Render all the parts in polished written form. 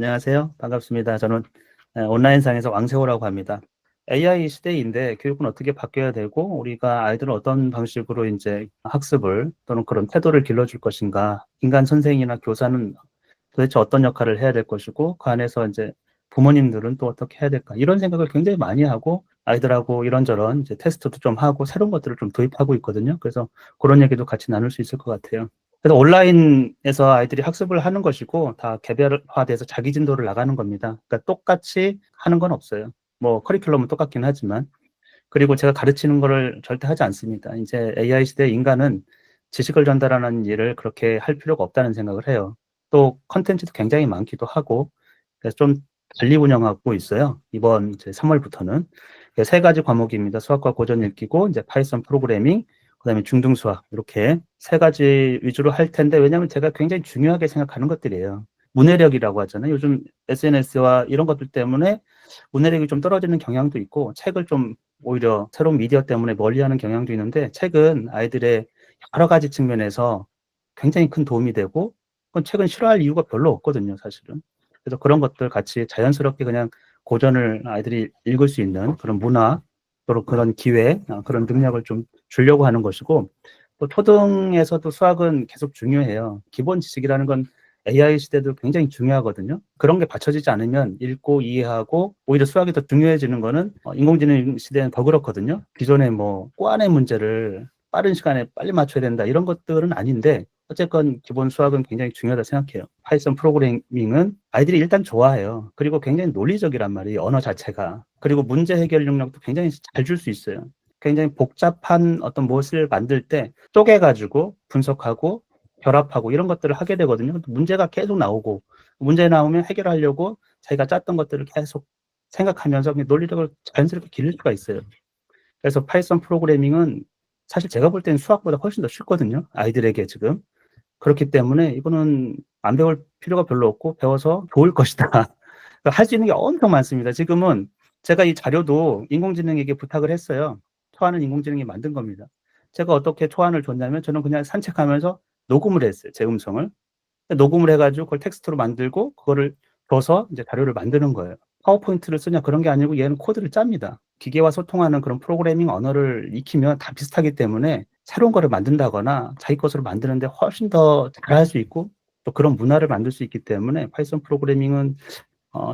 안녕하세요. 반갑습니다. 저는 온라인상에서 왕세호라고 합니다. AI 시대인데 교육은 어떻게 바뀌어야 되고 우리가 아이들을 어떤 방식으로 이제 학습을 또는 그런 태도를 길러줄 것인가, 인간 선생이나 교사는 도대체 어떤 역할을 해야 될 것이고 그 안에서 이제 부모님들은 또 어떻게 해야 될까 이런 생각을 굉장히 많이 하고 아이들하고 이런저런 이제 테스트도 좀 하고 새로운 것들을 좀 도입하고 있거든요. 그래서 그런 얘기도 같이 나눌 수 있을 것 같아요. 그래서 온라인에서 아이들이 학습을 하는 것이고 다 개별화돼서 자기 진도를 나가는 겁니다. 그러니까 똑같이 하는 건 없어요. 뭐 커리큘럼은 똑같긴 하지만 그리고 제가 가르치는 거를 절대 하지 않습니다. 이제 AI 시대 인간은 지식을 전달하는 일을 그렇게 할 필요가 없다는 생각을 해요. 또 컨텐츠도 굉장히 많기도 하고 그래서 좀 달리 운영하고 있어요. 이번 이제 3월부터는 세 가지 과목입니다. 수학과 고전 읽기고 이제 파이썬 프로그래밍, 그다음에 중등 수학 이렇게 세 가지 위주로 할 텐데 왜냐하면 제가 굉장히 중요하게 생각하는 것들이에요. 문해력이라고 하잖아요. 요즘 SNS와 이런 것들 때문에 문해력이 좀 떨어지는 경향도 있고 책을 좀 오히려 새로운 미디어 때문에 멀리하는 경향도 있는데 책은 아이들의 여러 가지 측면에서 굉장히 큰 도움이 되고 그건 책은 싫어할 이유가 별로 없거든요, 사실은. 그래서 그런 것들 같이 자연스럽게 그냥 고전을 아이들이 읽을 수 있는 그런 문화, 또 그런 기회, 그런 능력을 좀 주려고 하는 것이고 또 초등에서도 수학은 계속 중요해요. 기본 지식이라는 건 AI 시대도 굉장히 중요하거든요. 그런 게 받쳐지지 않으면 읽고 이해하고 오히려 수학이 더 중요해지는 거는 인공지능 시대는 더 그렇거든요. 기존에 뭐 꼬안의 문제를 빠른 시간에 빨리 맞춰야 된다 이런 것들은 아닌데 어쨌건 기본 수학은 굉장히 중요하다 생각해요. 파이썬 프로그래밍은 아이들이 일단 좋아해요. 그리고 굉장히 논리적이란 말이에요. 언어 자체가. 그리고 문제 해결 능력도 굉장히 잘 줄 수 있어요. 굉장히 복잡한 어떤 무엇을 만들 때 쪼개가지고 분석하고 결합하고 이런 것들을 하게 되거든요. 문제가 계속 나오고 문제 나오면 해결하려고 자기가 짰던 것들을 계속 생각하면서 논리력을 자연스럽게 기를 수가 있어요. 그래서 파이썬 프로그래밍은 사실 제가 볼 때는 수학보다 훨씬 더 쉽거든요. 아이들에게 지금. 그렇기 때문에 이거는 안 배울 필요가 별로 없고 배워서 좋을 것이다. 할 수 있는 게 엄청 많습니다. 지금은 제가 이 자료도 인공지능에게 부탁을 했어요. 초안은 인공지능이 만든 겁니다. 제가 어떻게 초안을 줬냐면 저는 그냥 산책하면서 녹음을 했어요. 제 음성을. 녹음을 해가지고 그걸 텍스트로 만들고 그거를 줘서 이제 자료를 만드는 거예요. 파워포인트를 쓰냐 그런 게 아니고 얘는 코드를 짭니다. 기계와 소통하는 그런 프로그래밍 언어를 익히면 다 비슷하기 때문에 새로운 거를 만든다거나 자기 것으로 만드는데 훨씬 더 잘할 수 있고 또 그런 문화를 만들 수 있기 때문에 파이썬 프로그래밍은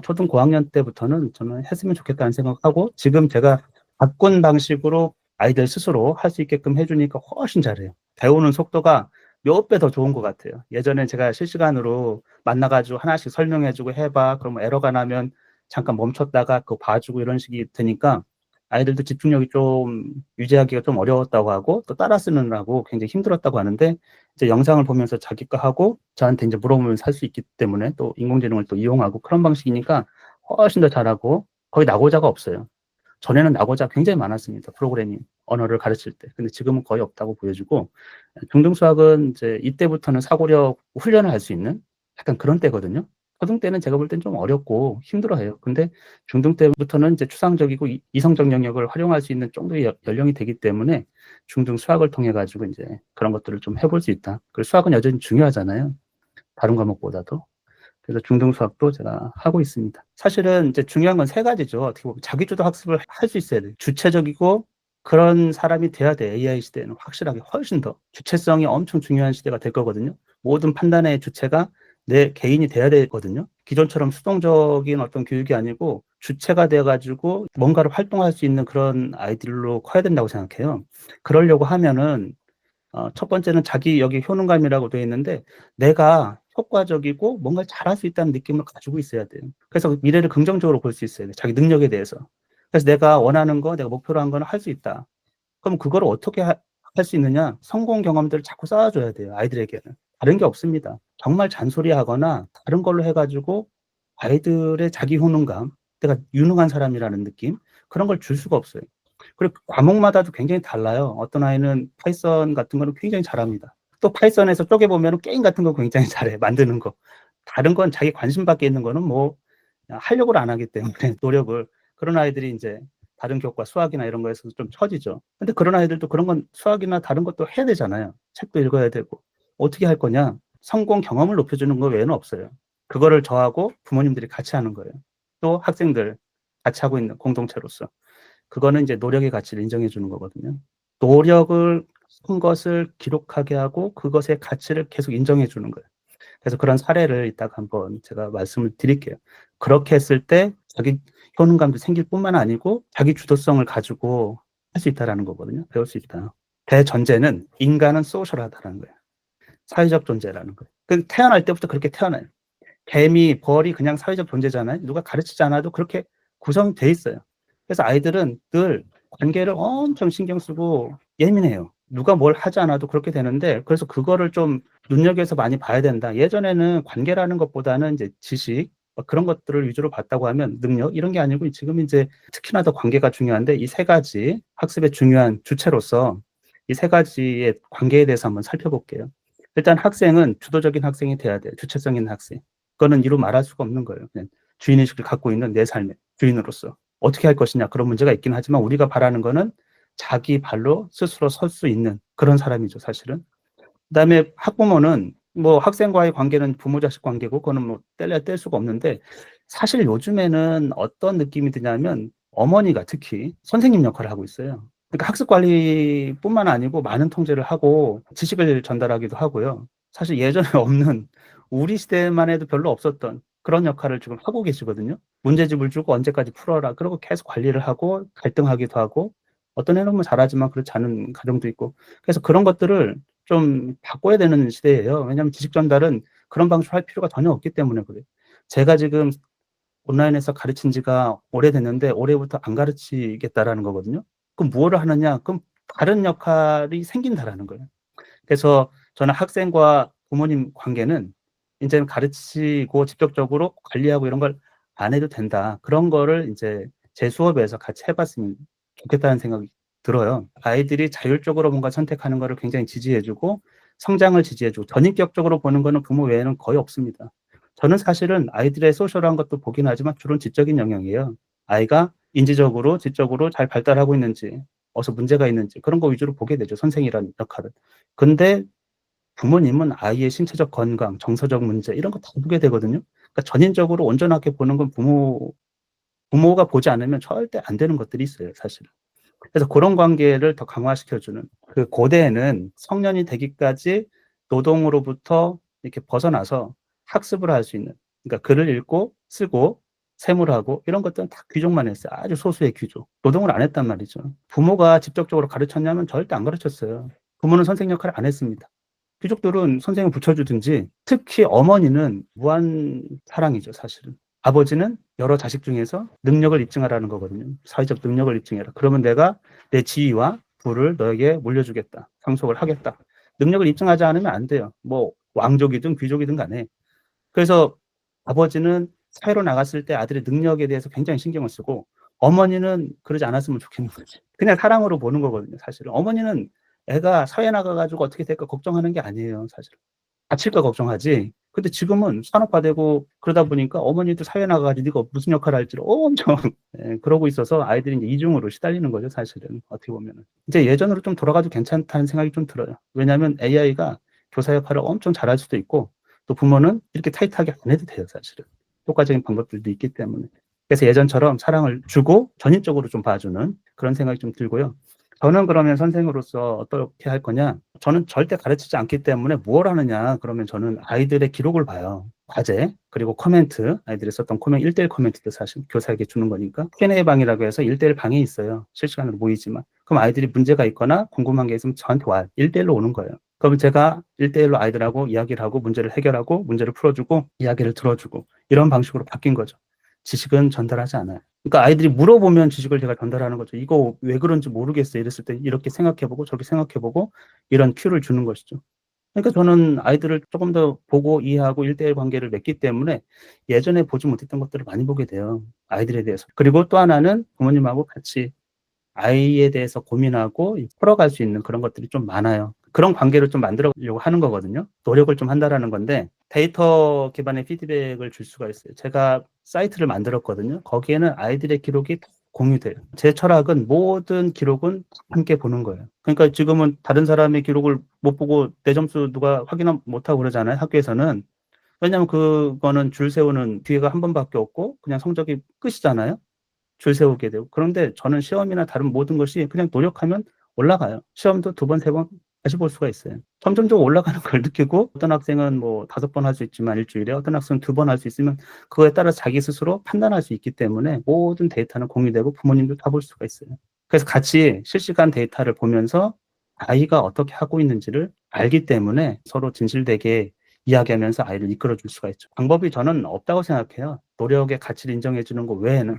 초등 고학년 때부터는 저는 했으면 좋겠다는 생각하고 지금 제가 바꾼 방식으로 아이들 스스로 할 수 있게끔 해주니까 훨씬 잘해요. 배우는 속도가 몇 배 더 좋은 것 같아요. 예전에 제가 실시간으로 만나가지고 하나씩 설명해주고 해봐. 그러면 에러가 나면 잠깐 멈췄다가 그거 봐주고 이런 식이 되니까 아이들도 집중력이 좀 유지하기가 좀 어려웠다고 하고 또 따라 쓰느라고 굉장히 힘들었다고 하는데 이제 영상을 보면서 자기 거 하고 저한테 이제 물어보면서 할 수 있기 때문에 또 인공지능을 또 이용하고 그런 방식이니까 훨씬 더 잘하고 거의 낙오자가 없어요. 전에는 낙오자 굉장히 많았습니다. 프로그래밍 언어를 가르칠 때. 근데 지금은 거의 없다고 보여지고 중등 수학은 이제 이때부터는 사고력 훈련을 할 수 있는 약간 그런 때거든요. 초등 때는 제가 볼 땐 좀 어렵고 힘들어해요. 근데 중등 때부터는 이제 추상적이고 이성적 영역을 활용할 수 있는 정도의 연령이 되기 때문에 중등 수학을 통해 가지고 이제 그런 것들을 좀 해볼 수 있다. 그리고 수학은 여전히 중요하잖아요. 다른 과목보다도. 그래서 중등 수학도 제가 하고 있습니다. 사실은 이제 중요한 건 세 가지죠. 어떻게 보면 자기주도 학습을 할 수 있어야 돼요. 주체적이고 그런 사람이 돼야 돼. AI 시대에는 확실하게 훨씬 더 주체성이 엄청 중요한 시대가 될 거거든요. 모든 판단의 주체가 내 개인이 돼야 되거든요. 기존처럼 수동적인 어떤 교육이 아니고 주체가 돼가지고 뭔가를 활동할 수 있는 그런 아이들로 커야 된다고 생각해요. 그러려고 하면은 첫 번째는 자기 여기 효능감이라고 되어 있는데 내가 효과적이고 뭔가를 잘할 수 있다는 느낌을 가지고 있어야 돼요. 그래서 미래를 긍정적으로 볼 수 있어야 돼요. 자기 능력에 대해서. 그래서 내가 원하는 거, 내가 목표로 한 거는 할 수 있다. 그럼 그거를 어떻게 할 수 있느냐? 성공 경험들을 자꾸 쌓아줘야 돼요. 아이들에게는. 다른 게 없습니다. 정말 잔소리하거나 다른 걸로 해가지고 아이들의 자기 효능감, 내가 유능한 사람이라는 느낌 그런 걸 줄 수가 없어요. 그리고 과목마다도 굉장히 달라요. 어떤 아이는 파이썬 같은 거는 굉장히 잘합니다. 또 파이썬에서 쪼개보면 게임 같은 거 굉장히 잘해, 만드는 거. 다른 건 자기 관심 밖에 있는 거는 뭐 하려고 안 하기 때문에 노력을. 그런 아이들이 이제 다른 교과 수학이나 이런 거에서 좀 처지죠. 근데 그런 아이들도 그런 건 수학이나 다른 것도 해야 되잖아요. 책도 읽어야 되고. 어떻게 할 거냐? 성공 경험을 높여주는 거 외에는 없어요. 그거를 저하고 부모님들이 같이 하는 거예요. 또 학생들 같이 하고 있는 공동체로서. 그거는 이제 노력의 가치를 인정해 주는 거거든요. 노력을 한 것을 기록하게 하고 그것의 가치를 계속 인정해 주는 거예요. 그래서 그런 사례를 이따가 한번 제가 말씀을 드릴게요. 그렇게 했을 때 자기 효능감도 생길 뿐만 아니고 자기 주도성을 가지고 할 수 있다라는 거거든요. 배울 수 있다. 대전제는 인간은 소셜하다라는 거예요. 사회적 존재라는 거예요. 그 태어날 때부터 그렇게 태어나요. 개미, 벌이 그냥 사회적 존재잖아요. 누가 가르치지 않아도 그렇게 구성돼 있어요. 그래서 아이들은 늘 관계를 엄청 신경 쓰고 예민해요. 누가 뭘 하지 않아도 그렇게 되는데, 그래서 그거를 좀 눈여겨서 많이 봐야 된다. 예전에는 관계라는 것보다는 이제 지식, 그런 것들을 위주로 봤다고 하면 능력, 이런 게 아니고 지금 이제 특히나 더 관계가 중요한데, 이 세 가지 학습의 중요한 주체로서 이 세 가지의 관계에 대해서 한번 살펴볼게요. 일단 학생은 주도적인 학생이 돼야 돼요. 주체성 있는 학생. 그거는 이루 말할 수가 없는 거예요. 그냥 주인의식을 갖고 있는 내 삶의 주인으로서 어떻게 할 것이냐, 그런 문제가 있긴 하지만 우리가 바라는 거는 자기 발로 스스로 설 수 있는 그런 사람이죠, 사실은. 그다음에 학부모는 뭐 학생과의 관계는 부모 자식 관계고 그거는 뭐 뗄래야 뗄 수가 없는데, 사실 요즘에는 어떤 느낌이 드냐면 어머니가 특히 선생님 역할을 하고 있어요. 그러니까 학습 관리뿐만 아니고 많은 통제를 하고 지식을 전달하기도 하고요. 사실 예전에 없는, 우리 시대만 해도 별로 없었던 그런 역할을 지금 하고 계시거든요. 문제집을 주고 언제까지 풀어라. 그러고 계속 관리를 하고 갈등하기도 하고, 어떤 애는 뭐 잘하지만 그렇지 않은 가정도 있고. 그래서 그런 것들을 좀 바꿔야 되는 시대예요. 왜냐하면 지식 전달은 그런 방식으로 할 필요가 전혀 없기 때문에 그래요. 제가 지금 온라인에서 가르친 지가 오래됐는데 올해부터 안 가르치겠다라는 거거든요. 그럼 무엇을 하느냐? 그럼 다른 역할이 생긴다라는 거예요. 그래서 저는 학생과 부모님 관계는 이제는 가르치고 직접적으로 관리하고 이런 걸 안 해도 된다. 그런 거를 이제 제 수업에서 같이 해봤으면 좋겠다는 생각이 들어요. 아이들이 자율적으로 뭔가 선택하는 거를 굉장히 지지해주고 성장을 지지해주고, 전인격적으로 보는 거는 부모 외에는 거의 없습니다. 저는 사실은 아이들의 소셜한 것도 보긴 하지만 주로 지적인 영역이에요. 아이가 인지적으로, 지적으로 잘 발달하고 있는지, 어디서 문제가 있는지 그런 거 위주로 보게 되죠. 선생이라는 역할은. 근데 부모님은 아이의 신체적 건강, 정서적 문제 이런 거 다 보게 되거든요. 그러니까 전인적으로 온전하게 보는 건 부모가 보지 않으면 절대 안 되는 것들이 있어요, 사실은. 그래서 그런 관계를 더 강화시켜주는, 그 고대에는 성년이 되기까지 노동으로부터 이렇게 벗어나서 학습을 할 수 있는, 그러니까 글을 읽고 쓰고 세물하고 이런 것들은 다 귀족만 했어요. 아주 소수의 귀족. 노동을 안 했단 말이죠. 부모가 직접적으로 가르쳤냐면 절대 안 가르쳤어요. 부모는 선생 역할을 안 했습니다. 귀족들은 선생을 붙여주든지, 특히 어머니는 무한 사랑이죠, 사실은. 아버지는 여러 자식 중에서 능력을 입증하라는 거거든요. 사회적 능력을 입증해라. 그러면 내가 내 지위와 부를 너에게 물려주겠다. 상속을 하겠다. 능력을 입증하지 않으면 안 돼요. 뭐 왕족이든 귀족이든 간에. 그래서 아버지는 사회로 나갔을 때 아들의 능력에 대해서 굉장히 신경을 쓰고, 어머니는 그러지 않았으면 좋겠는 거지. 그냥 사랑으로 보는 거거든요, 사실은. 어머니는 애가 사회 나가가지고 어떻게 될까 걱정하는 게 아니에요, 사실. 다칠까 걱정하지. 근데 지금은 산업화되고 그러다 보니까 어머니도 사회 나가가지고 네가 무슨 역할을 할지를 엄청 그러고 있어서 아이들이 이제 이중으로 시달리는 거죠, 사실은. 어떻게 보면은. 이제 예전으로 좀 돌아가도 괜찮다는 생각이 좀 들어요. 왜냐하면 AI가 교사 역할을 엄청 잘할 수도 있고, 또 부모는 이렇게 타이트하게 안 해도 돼요, 사실은. 효과적인 방법들도 있기 때문에. 그래서 예전처럼 사랑을 주고 전인적으로 좀 봐주는 그런 생각이 좀 들고요. 저는 그러면 선생으로서 어떻게 할 거냐? 저는 절대 가르치지 않기 때문에 뭘 하느냐? 그러면 저는 아이들의 기록을 봐요. 과제, 그리고 코멘트, 아이들이 썼던 코멘트, 1대1 코멘트도 사실 교사에게 주는 거니까. Q&A 방이라고 해서 1대1 방이 있어요. 실시간으로 모이지만. 그럼 아이들이 문제가 있거나 궁금한 게 있으면 저한테 와요. 1대1로 오는 거예요. 그러면 제가 1대1로 아이들하고 이야기를 하고 문제를 해결하고 문제를 풀어주고 이야기를 들어주고, 이런 방식으로 바뀐 거죠. 지식은 전달하지 않아요. 그러니까 아이들이 물어보면 지식을 제가 전달하는 거죠. 이거 왜 그런지 모르겠어. 이랬을 때 이렇게 생각해보고 저렇게 생각해보고 이런 큐를 주는 것이죠. 그러니까 저는 아이들을 조금 더 보고 이해하고 1대1 관계를 맺기 때문에 예전에 보지 못했던 것들을 많이 보게 돼요. 아이들에 대해서. 그리고 또 하나는 부모님하고 같이 아이에 대해서 고민하고 풀어갈 수 있는 그런 것들이 좀 많아요. 그런 관계를 좀 만들어려고 하는 거거든요. 노력을 좀 한다라는 건데, 데이터 기반의 피드백을 줄 수가 있어요. 제가 사이트를 만들었거든요. 거기에는 아이들의 기록이 공유돼요. 제 철학은 모든 기록은 함께 보는 거예요. 그러니까 지금은 다른 사람의 기록을 못 보고 내 점수 누가 확인 못하고 그러잖아요, 학교에서는. 왜냐하면 그거는 줄 세우는 기회가 한 번밖에 없고 그냥 성적이 끝이잖아요. 줄 세우게 되고. 그런데 저는 시험이나 다른 모든 것이 그냥 노력하면 올라가요. 시험도 2번, 3번 다시 볼 수가 있어요. 점점점 올라가는 걸 느끼고 어떤 학생은 뭐 5번 할 수 있지만 일주일에 어떤 학생은 2번 할 수 있으면 그거에 따라 자기 스스로 판단할 수 있기 때문에 모든 데이터는 공유되고 부모님도 다 볼 수가 있어요. 그래서 같이 실시간 데이터를 보면서 아이가 어떻게 하고 있는지를 알기 때문에 서로 진실되게 이야기하면서 아이를 이끌어 줄 수가 있죠. 방법이 저는 없다고 생각해요. 노력의 가치를 인정해 주는 것 외에는.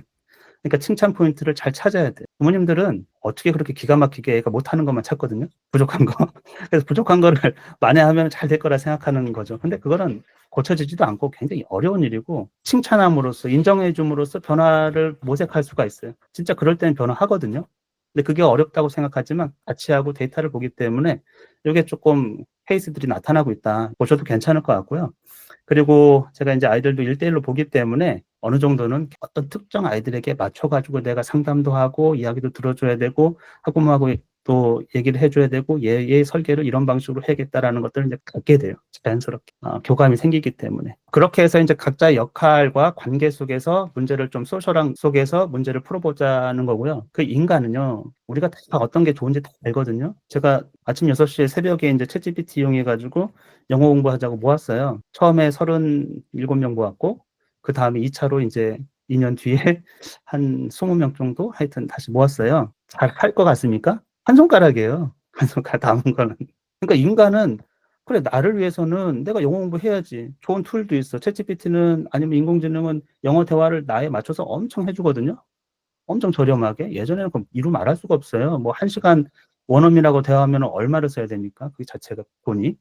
그러니까 칭찬 포인트를 잘 찾아야 돼요. 부모님들은 어떻게 그렇게 기가 막히게 애가 못하는 것만 찾거든요. 부족한 거. 그래서 부족한 거를 만회하면 잘 될 거라 생각하는 거죠. 근데 그거는 고쳐지지도 않고 굉장히 어려운 일이고 칭찬함으로써 인정해 줌으로써 변화를 모색할 수가 있어요. 진짜 그럴 때는 변화하거든요. 근데 그게 어렵다고 생각하지만 같이 하고 데이터를 보기 때문에 이게 조금 케이스들이 나타나고 있다. 보셔도 괜찮을 것 같고요. 그리고 제가 이제 아이들도 1대1로 보기 때문에 어느 정도는 어떤 특정 아이들에게 맞춰가지고 내가 상담도 하고 이야기도 들어줘야 되고 학부모하고 또 얘기를 해줘야 되고 얘 설계를 이런 방식으로 해야겠다라는 것들을 이제 갖게 돼요. 자연스럽게. 교감이 생기기 때문에. 그렇게 해서 이제 각자의 역할과 관계 속에서 문제를 좀 소셜한 속에서 문제를 풀어보자는 거고요. 그 인간은요, 우리가 다 어떤 게 좋은지 다 알거든요. 제가 아침 6시에 새벽에 이제 챗GPT 이용해가지고 영어 공부하자고 모았어요. 처음에 37명 모았고, 그 다음에 2차로 이제 2년 뒤에 한 20명 정도 하여튼 다시 모았어요. 잘 할 것 같습니까? 한 손가락이에요. 한 손가락 남은 거는. 그러니까 인간은 그래, 나를 위해서는 내가 영어 공부해야지. 좋은 툴도 있어. 챗GPT는 아니면 인공지능은 영어 대화를 나에 맞춰서 엄청 해주거든요. 엄청 저렴하게. 예전에는 그럼 이루 말할 수가 없어요. 뭐 1시간 원어민하고 대화하면 얼마를 써야 됩니까? 그 자체가 돈이.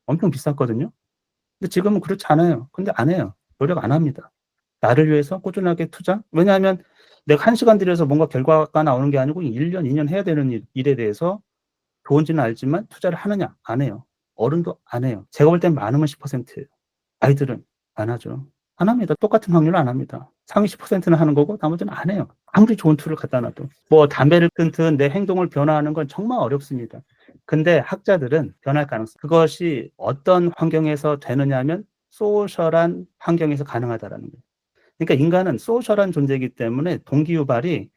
엄청 비쌌거든요. 근데 지금은 그렇지 않아요. 근데 안 해요. 노력 안 합니다. 나를 위해서 꾸준하게 투자? 왜냐하면 내가 1시간 들여서 뭔가 결과가 나오는 게 아니고 1년, 2년 해야 되는 일에 대해서 좋은지는 알지만 투자를 하느냐? 안 해요. 어른도 안 해요. 제가 볼 땐 많으면 10%예요. 아이들은 안 하죠. 안 합니다. 똑같은 확률로 안 합니다. 상위 10%는 하는 거고 나머지는 안 해요. 아무리 좋은 툴을 갖다 놔도. 뭐 담배를 끊든 내 행동을 변화하는 건 정말 어렵습니다. 근데 학자들은 변할 가능성. 그것이 어떤 환경에서 되느냐 하면 소셜한 환경에서 가능하다라는 거예요. 그러니까 인간은 소셜한 존재이기 때문에 동기유발이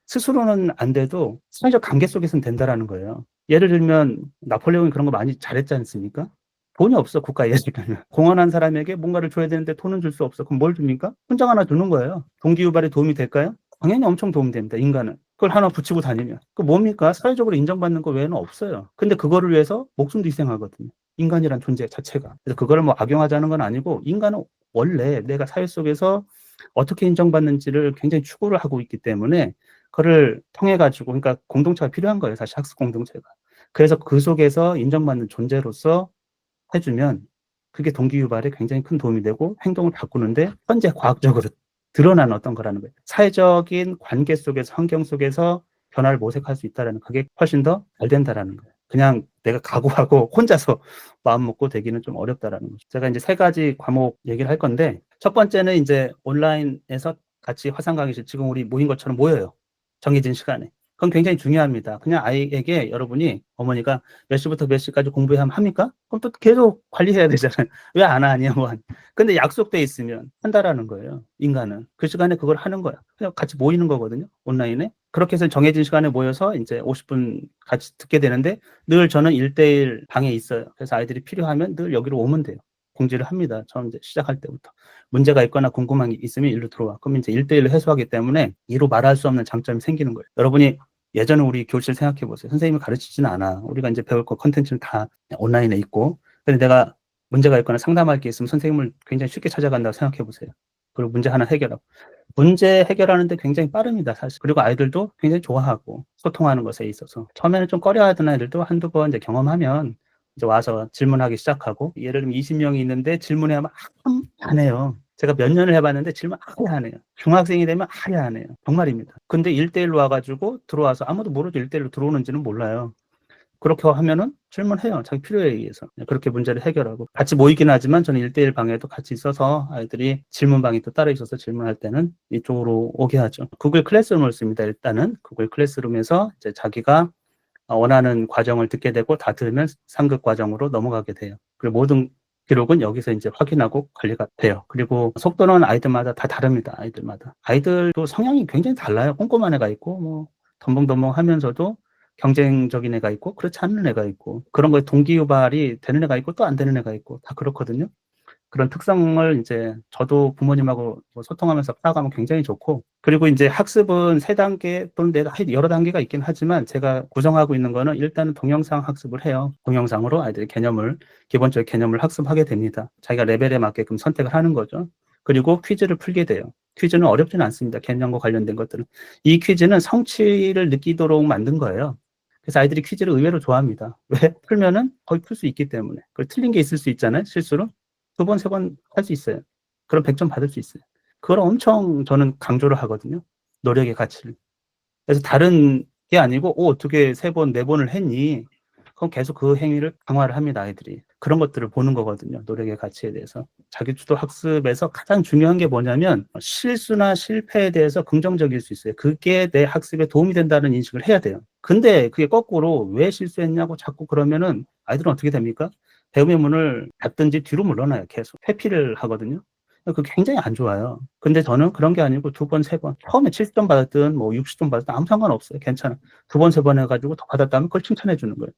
스스로는 안 돼도 사회적 관계 속에서는 된다라는 거예요. 예를 들면 나폴레옹이 그런 거 많이 잘했지 않습니까? 돈이 없어, 국가에. 예를 들면 공헌한 사람에게 뭔가를 줘야 되는데 돈은 줄 수 없어. 그럼 뭘 줍니까? 훈장 하나 주는 거예요. 동기유발에 도움이 될까요? 당연히 엄청 도움됩니다. 인간은. 그걸 하나 붙이고 다니면. 그 뭡니까? 사회적으로 인정받는 거 외에는 없어요. 근데 그거를 위해서 목숨도 희생하거든요. 인간이란 존재 자체가. 그래서 그거를 뭐 악용하자는 건 아니고 인간은 원래 내가 사회 속에서 어떻게 인정받는지를 굉장히 추구를 하고 있기 때문에 그거를 통해 가지고, 그러니까 공동체가 필요한 거예요. 사실 학습 공동체가. 그래서 그 속에서 인정받는 존재로서 해주면 그게 동기유발에 굉장히 큰 도움이 되고 행동을 바꾸는데 현재 과학적으로 드러나는 어떤 거라는 거예요. 사회적인 관계 속에서, 환경 속에서 변화를 모색할 수 있다는, 그게 훨씬 더 잘 된다라는 거예요. 그냥 내가 각오하고 혼자서 마음 먹고 되기는 좀 어렵다라는 거죠. 제가 이제 3가지 과목 얘기를 할 건데, 첫 번째는 이제 온라인에서 같이 화상 강의실, 지금 우리 모인 것처럼 모여요. 정해진 시간에. 그건 굉장히 중요합니다. 그냥 아이에게 여러분이, 어머니가 몇 시부터 몇 시까지 공부해야 합니까? 그럼 또 계속 관리해야 되잖아요. 왜 안 하냐, 뭐. 근데 약속돼 있으면 한다라는 거예요. 인간은. 그 시간에 그걸 하는 거야. 그냥 같이 모이는 거거든요. 온라인에. 그렇게 해서 정해진 시간에 모여서 이제 50분 같이 듣게 되는데 늘 저는 1대1 방에 있어요. 그래서 아이들이 필요하면 늘 여기로 오면 돼요. 공지를 합니다. 처음 이제 시작할 때부터. 문제가 있거나 궁금한 게 있으면 일로 들어와. 그럼 이제 1대1로 해소하기 때문에 이로 말할 수 없는 장점이 생기는 거예요. 여러분이 예전에 우리 교실 생각해 보세요. 선생님이 가르치지는 않아. 우리가 이제 배울 거 컨텐츠는 다 온라인에 있고. 근데 내가 문제가 있거나 상담할 게 있으면 선생님을 굉장히 쉽게 찾아간다고 생각해 보세요. 그리고 문제 하나 해결하고. 문제 해결하는데 굉장히 빠릅니다, 사실. 그리고 아이들도 굉장히 좋아하고, 소통하는 것에 있어서. 처음에는 좀 꺼려하던 아이들도 한두 번 이제 경험하면 이제 와서 질문하기 시작하고, 예를 들면 20명이 있는데 질문에 하면 안 해요. 제가 몇 년을 해봤는데 질문 아예 안 해요. 중학생이 되면 아예 안 해요. 정말입니다. 근데 1대1로 와가지고 들어와서 아무도 모르죠. 1대1로 들어오는지는 몰라요. 그렇게 하면은 질문해요. 자기 필요에 의해서. 그렇게 문제를 해결하고. 같이 모이긴 하지만 저는 1대1 방에도 같이 있어서 아이들이 질문방이 또 따로 있어서 질문할 때는 이쪽으로 오게 하죠. 구글 클래스룸을 씁니다. 일단은 구글 클래스룸에서 이제 자기가 원하는 과정을 듣게 되고 다 들으면 상급 과정으로 넘어가게 돼요. 그리고 모든 기록은 여기서 이제 확인하고 관리가 돼요. 그리고 속도는 아이들마다 다 다릅니다. 아이들마다. 아이들도 성향이 굉장히 달라요. 꼼꼼한 애가 있고 뭐 덤벙덤벙하면서도 경쟁적인 애가 있고 그렇지 않은 애가 있고 그런 거에 동기유발이 되는 애가 있고 또 안 되는 애가 있고 다 그렇거든요. 그런 특성을 이제 저도 부모님하고 뭐 소통하면서 파악하면 굉장히 좋고, 그리고 이제 학습은 세 단계 또는 여러 단계가 있긴 하지만 제가 구성하고 있는 거는 일단은 동영상 학습을 해요. 동영상으로 아이들의 기본적인 개념을 학습하게 됩니다. 자기가 레벨에 맞게끔 선택을 하는 거죠. 그리고 퀴즈를 풀게 돼요. 퀴즈는 어렵지는 않습니다. 개념과 관련된 것들은. 이 퀴즈는 성취를 느끼도록 만든 거예요. 그래서 아이들이 퀴즈를 의외로 좋아합니다. 왜? 풀면은 거의 풀 수 있기 때문에. 그걸 틀린 게 있을 수 있잖아요, 실수로. 두 번, 세 번 할 수 있어요. 그럼 100점 받을 수 있어요. 그걸 엄청 저는 강조를 하거든요. 노력의 가치를. 그래서 다른 게 아니고, 어떻게 세 번, 네 번을 했니? 그럼 계속 그 행위를 강화를 합니다, 아이들이. 그런 것들을 보는 거거든요. 노력의 가치에 대해서. 자기주도 학습에서 가장 중요한 게 뭐냐면, 실수나 실패에 대해서 긍정적일 수 있어요. 그게 내 학습에 도움이 된다는 인식을 해야 돼요. 근데 그게 거꾸로 왜 실수했냐고 자꾸 그러면은 아이들은 어떻게 됩니까? 배움의 문을 닫든지 뒤로 물러나요, 계속. 회피를 하거든요. 그게 굉장히 안 좋아요. 근데 저는 그런 게 아니고 두 번, 세 번. 처음에 70점 받았든 뭐 60점 받았든 아무 상관없어요. 괜찮아. 두 번, 세 번 해가지고 더 받았다면 그걸 칭찬해 주는 거예요.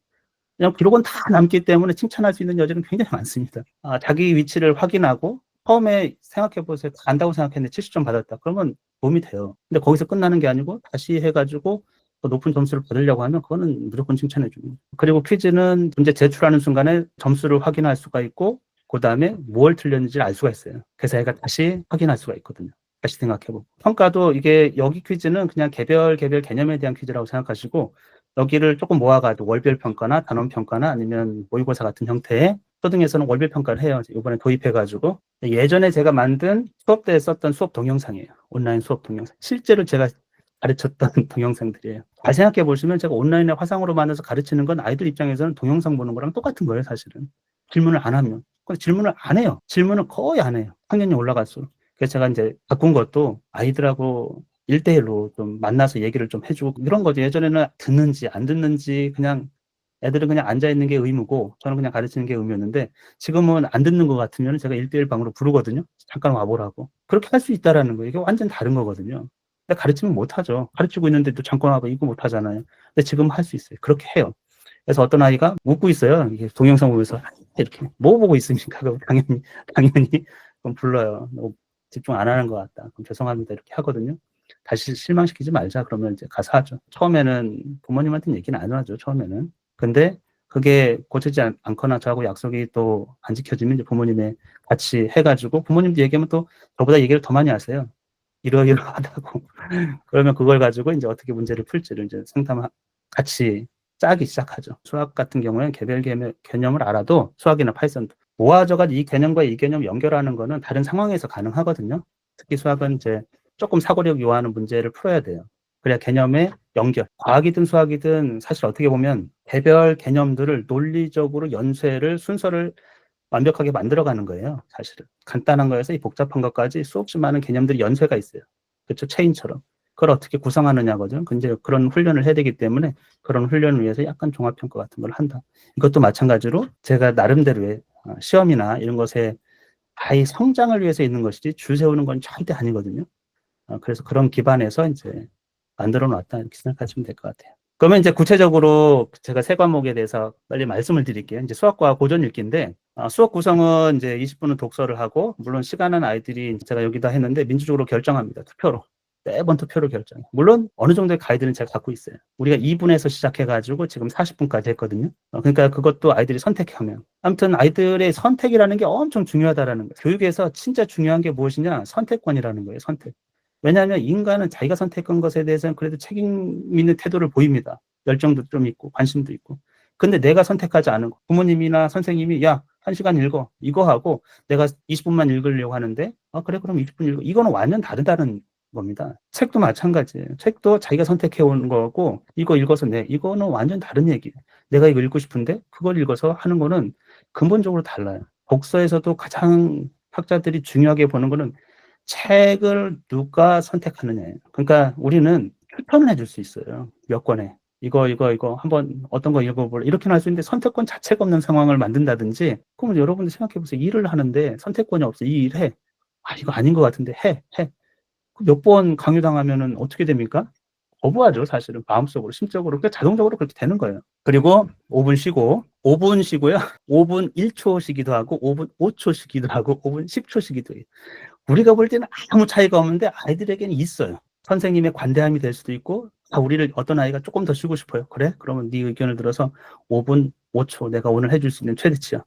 그냥 기록은 다 남기 때문에 칭찬할 수 있는 여지는 굉장히 많습니다. 자기 위치를 확인하고 처음에 생각해 보세요. 다 안다고 생각했는데 70점 받았다. 그러면 도움이 돼요. 근데 거기서 끝나는 게 아니고 다시 해가지고 더 높은 점수를 받으려고 하면 그거는 무조건 칭찬해 줍니다. 그리고 퀴즈는 문제 제출하는 순간에 점수를 확인할 수가 있고 그 다음에 뭘 틀렸는지를 알 수가 있어요. 그래서 애가 다시 확인할 수가 있거든요. 다시 생각해보고. 평가도 이게 여기 퀴즈는 그냥 개별 개념에 대한 퀴즈라고 생각하시고 여기를 조금 모아가지고 월별 평가나 단원 평가나 아니면 모의고사 같은 형태의 초등에서는 월별 평가를 해요. 이번에 도입해가지고 예전에 제가 만든 수업 때 썼던 수업 동영상이에요. 온라인 수업 동영상. 실제로 제가 가르쳤던 동영상들이에요. 잘 생각해 보시면 제가 온라인에 화상으로 만들어서 가르치는 건 아이들 입장에서는 동영상 보는 거랑 똑같은 거예요, 사실은. 질문을 안 하면. 근데 질문을 안 해요. 질문을 거의 안 해요. 학년이 올라갈수록. 그래서 제가 이제 바꾼 것도 아이들하고 1대1로 좀 만나서 얘기를 좀 해주고 이런 거죠. 예전에는 듣는지 안 듣는지 그냥 애들은 그냥 앉아있는 게 의무고 저는 그냥 가르치는 게 의무였는데 지금은 안 듣는 것 같으면 제가 1대1 방으로 부르거든요. 잠깐 와보라고. 그렇게 할 수 있다라는 거예요. 이게 완전 다른 거거든요. 근데 가르치면 못하죠. 가르치고 있는데도 잠깐 와봐 이거 못하잖아요. 근데 지금 할 수 있어요. 그렇게 해요. 그래서 어떤 아이가 웃고 있어요. 이게 동영상 보면서 이렇게 뭐 보고 있습니까? 그럼 당연히 그럼 불러요. 집중 안 하는 것 같다. 그럼 죄송합니다. 이렇게 하거든요. 다시 실망시키지 말자. 그러면 이제 가서 하죠. 처음에는 부모님한테는 얘기는 안 하죠. 처음에는. 근데 그게 고치지 않거나 저하고 약속이 또 안 지켜지면 이제 부모님의 같이 해가지고 부모님도 얘기하면 또 저보다 얘기를 더 많이 하세요. 이러이러하다고. 그러면 그걸 가지고 이제 어떻게 문제를 풀지를 이제 같이 짜기 시작하죠. 수학 같은 경우에는 개별 개념을 알아도 수학이나 파이썬도 모아져가지고 이 개념과 이 개념 연결하는 거는 다른 상황에서 가능하거든요. 특히 수학은 이제 조금 사고력 요하는 문제를 풀어야 돼요. 그래야 개념의 연결. 과학이든 수학이든 사실 어떻게 보면 개별 개념들을 논리적으로 순서를 완벽하게 만들어가는 거예요. 사실은. 간단한 거에서 이 복잡한 것까지 수없이 많은 개념들이 연쇄가 있어요. 그렇죠? 체인처럼. 그걸 어떻게 구성하느냐거든요. 근데 그런 훈련을 해야 되기 때문에 그런 훈련을 위해서 약간 종합평가 같은 걸 한다. 이것도 마찬가지로 제가 나름대로의 시험이나 이런 것에 아이 성장을 위해서 있는 것이지 줄 세우는 건 절대 아니거든요. 그래서 그런 기반에서 이제 만들어 놨다 이렇게 생각하시면 될 것 같아요. 그러면 이제 구체적으로 제가 세 과목에 대해서 빨리 말씀을 드릴게요. 이제 수학과 고전 읽기인데 수업 구성은 이제 20분은 독서를 하고 물론 시간은 아이들이 제가 여기다 했는데 민주적으로 결정합니다. 투표로. 매번 투표로 결정해요. 물론 어느 정도의 가이드는 제가 갖고 있어요. 우리가 2분에서 시작해가지고 지금 40분까지 했거든요. 그러니까 그것도 아이들이 선택하면. 아무튼 아이들의 선택이라는 게 엄청 중요하다라는 거예요. 교육에서 진짜 중요한 게 무엇이냐? 선택권이라는 거예요. 선택. 왜냐하면 인간은 자기가 선택한 것에 대해서는 그래도 책임 있는 태도를 보입니다. 열정도 좀 있고 관심도 있고. 근데 내가 선택하지 않은 거. 부모님이나 선생님이 야, 1시간 읽어. 이거 하고 내가 20분만 읽으려고 하는데 그래 그럼 20분 읽어. 이거는 완전 다르다는 겁니다. 책도 마찬가지예요. 책도 자기가 선택해 온 거고 이거 읽어서 이거는 완전 다른 얘기예요. 내가 이거 읽고 싶은데 그걸 읽어서 하는 거는 근본적으로 달라요. 독서에서도 가장 학자들이 중요하게 보는 거는 책을 누가 선택하느냐예요. 그러니까 우리는 추천을 해줄 수 있어요. 몇 권에. 이거 한번 어떤 거 읽어볼래? 이렇게 할 수 있는데 선택권 자체가 없는 상황을 만든다든지, 그러면 여러분들 생각해 보세요. 일을 하는데 선택권이 없어. 이 일 해. 아, 이거 아닌 것 같은데 해. 몇 번 강요당하면은 어떻게 됩니까? 거부하죠, 사실은. 마음속으로, 심적으로. 그러니까 자동적으로 그렇게 되는 거예요. 그리고 5분 쉬고, 5분 쉬고요. 5분 1초 쉬기도 하고, 5분 5초 쉬기도 하고, 5분 10초 쉬기도 해요. 우리가 볼 때는 아무 차이가 없는데 아이들에게는 있어요. 선생님의 관대함이 될 수도 있고, 우리를 어떤 아이가 조금 더 쉬고 싶어요. 그래? 그러면 네 의견을 들어서 5분 5초 내가 오늘 해줄 수 있는 최대치야.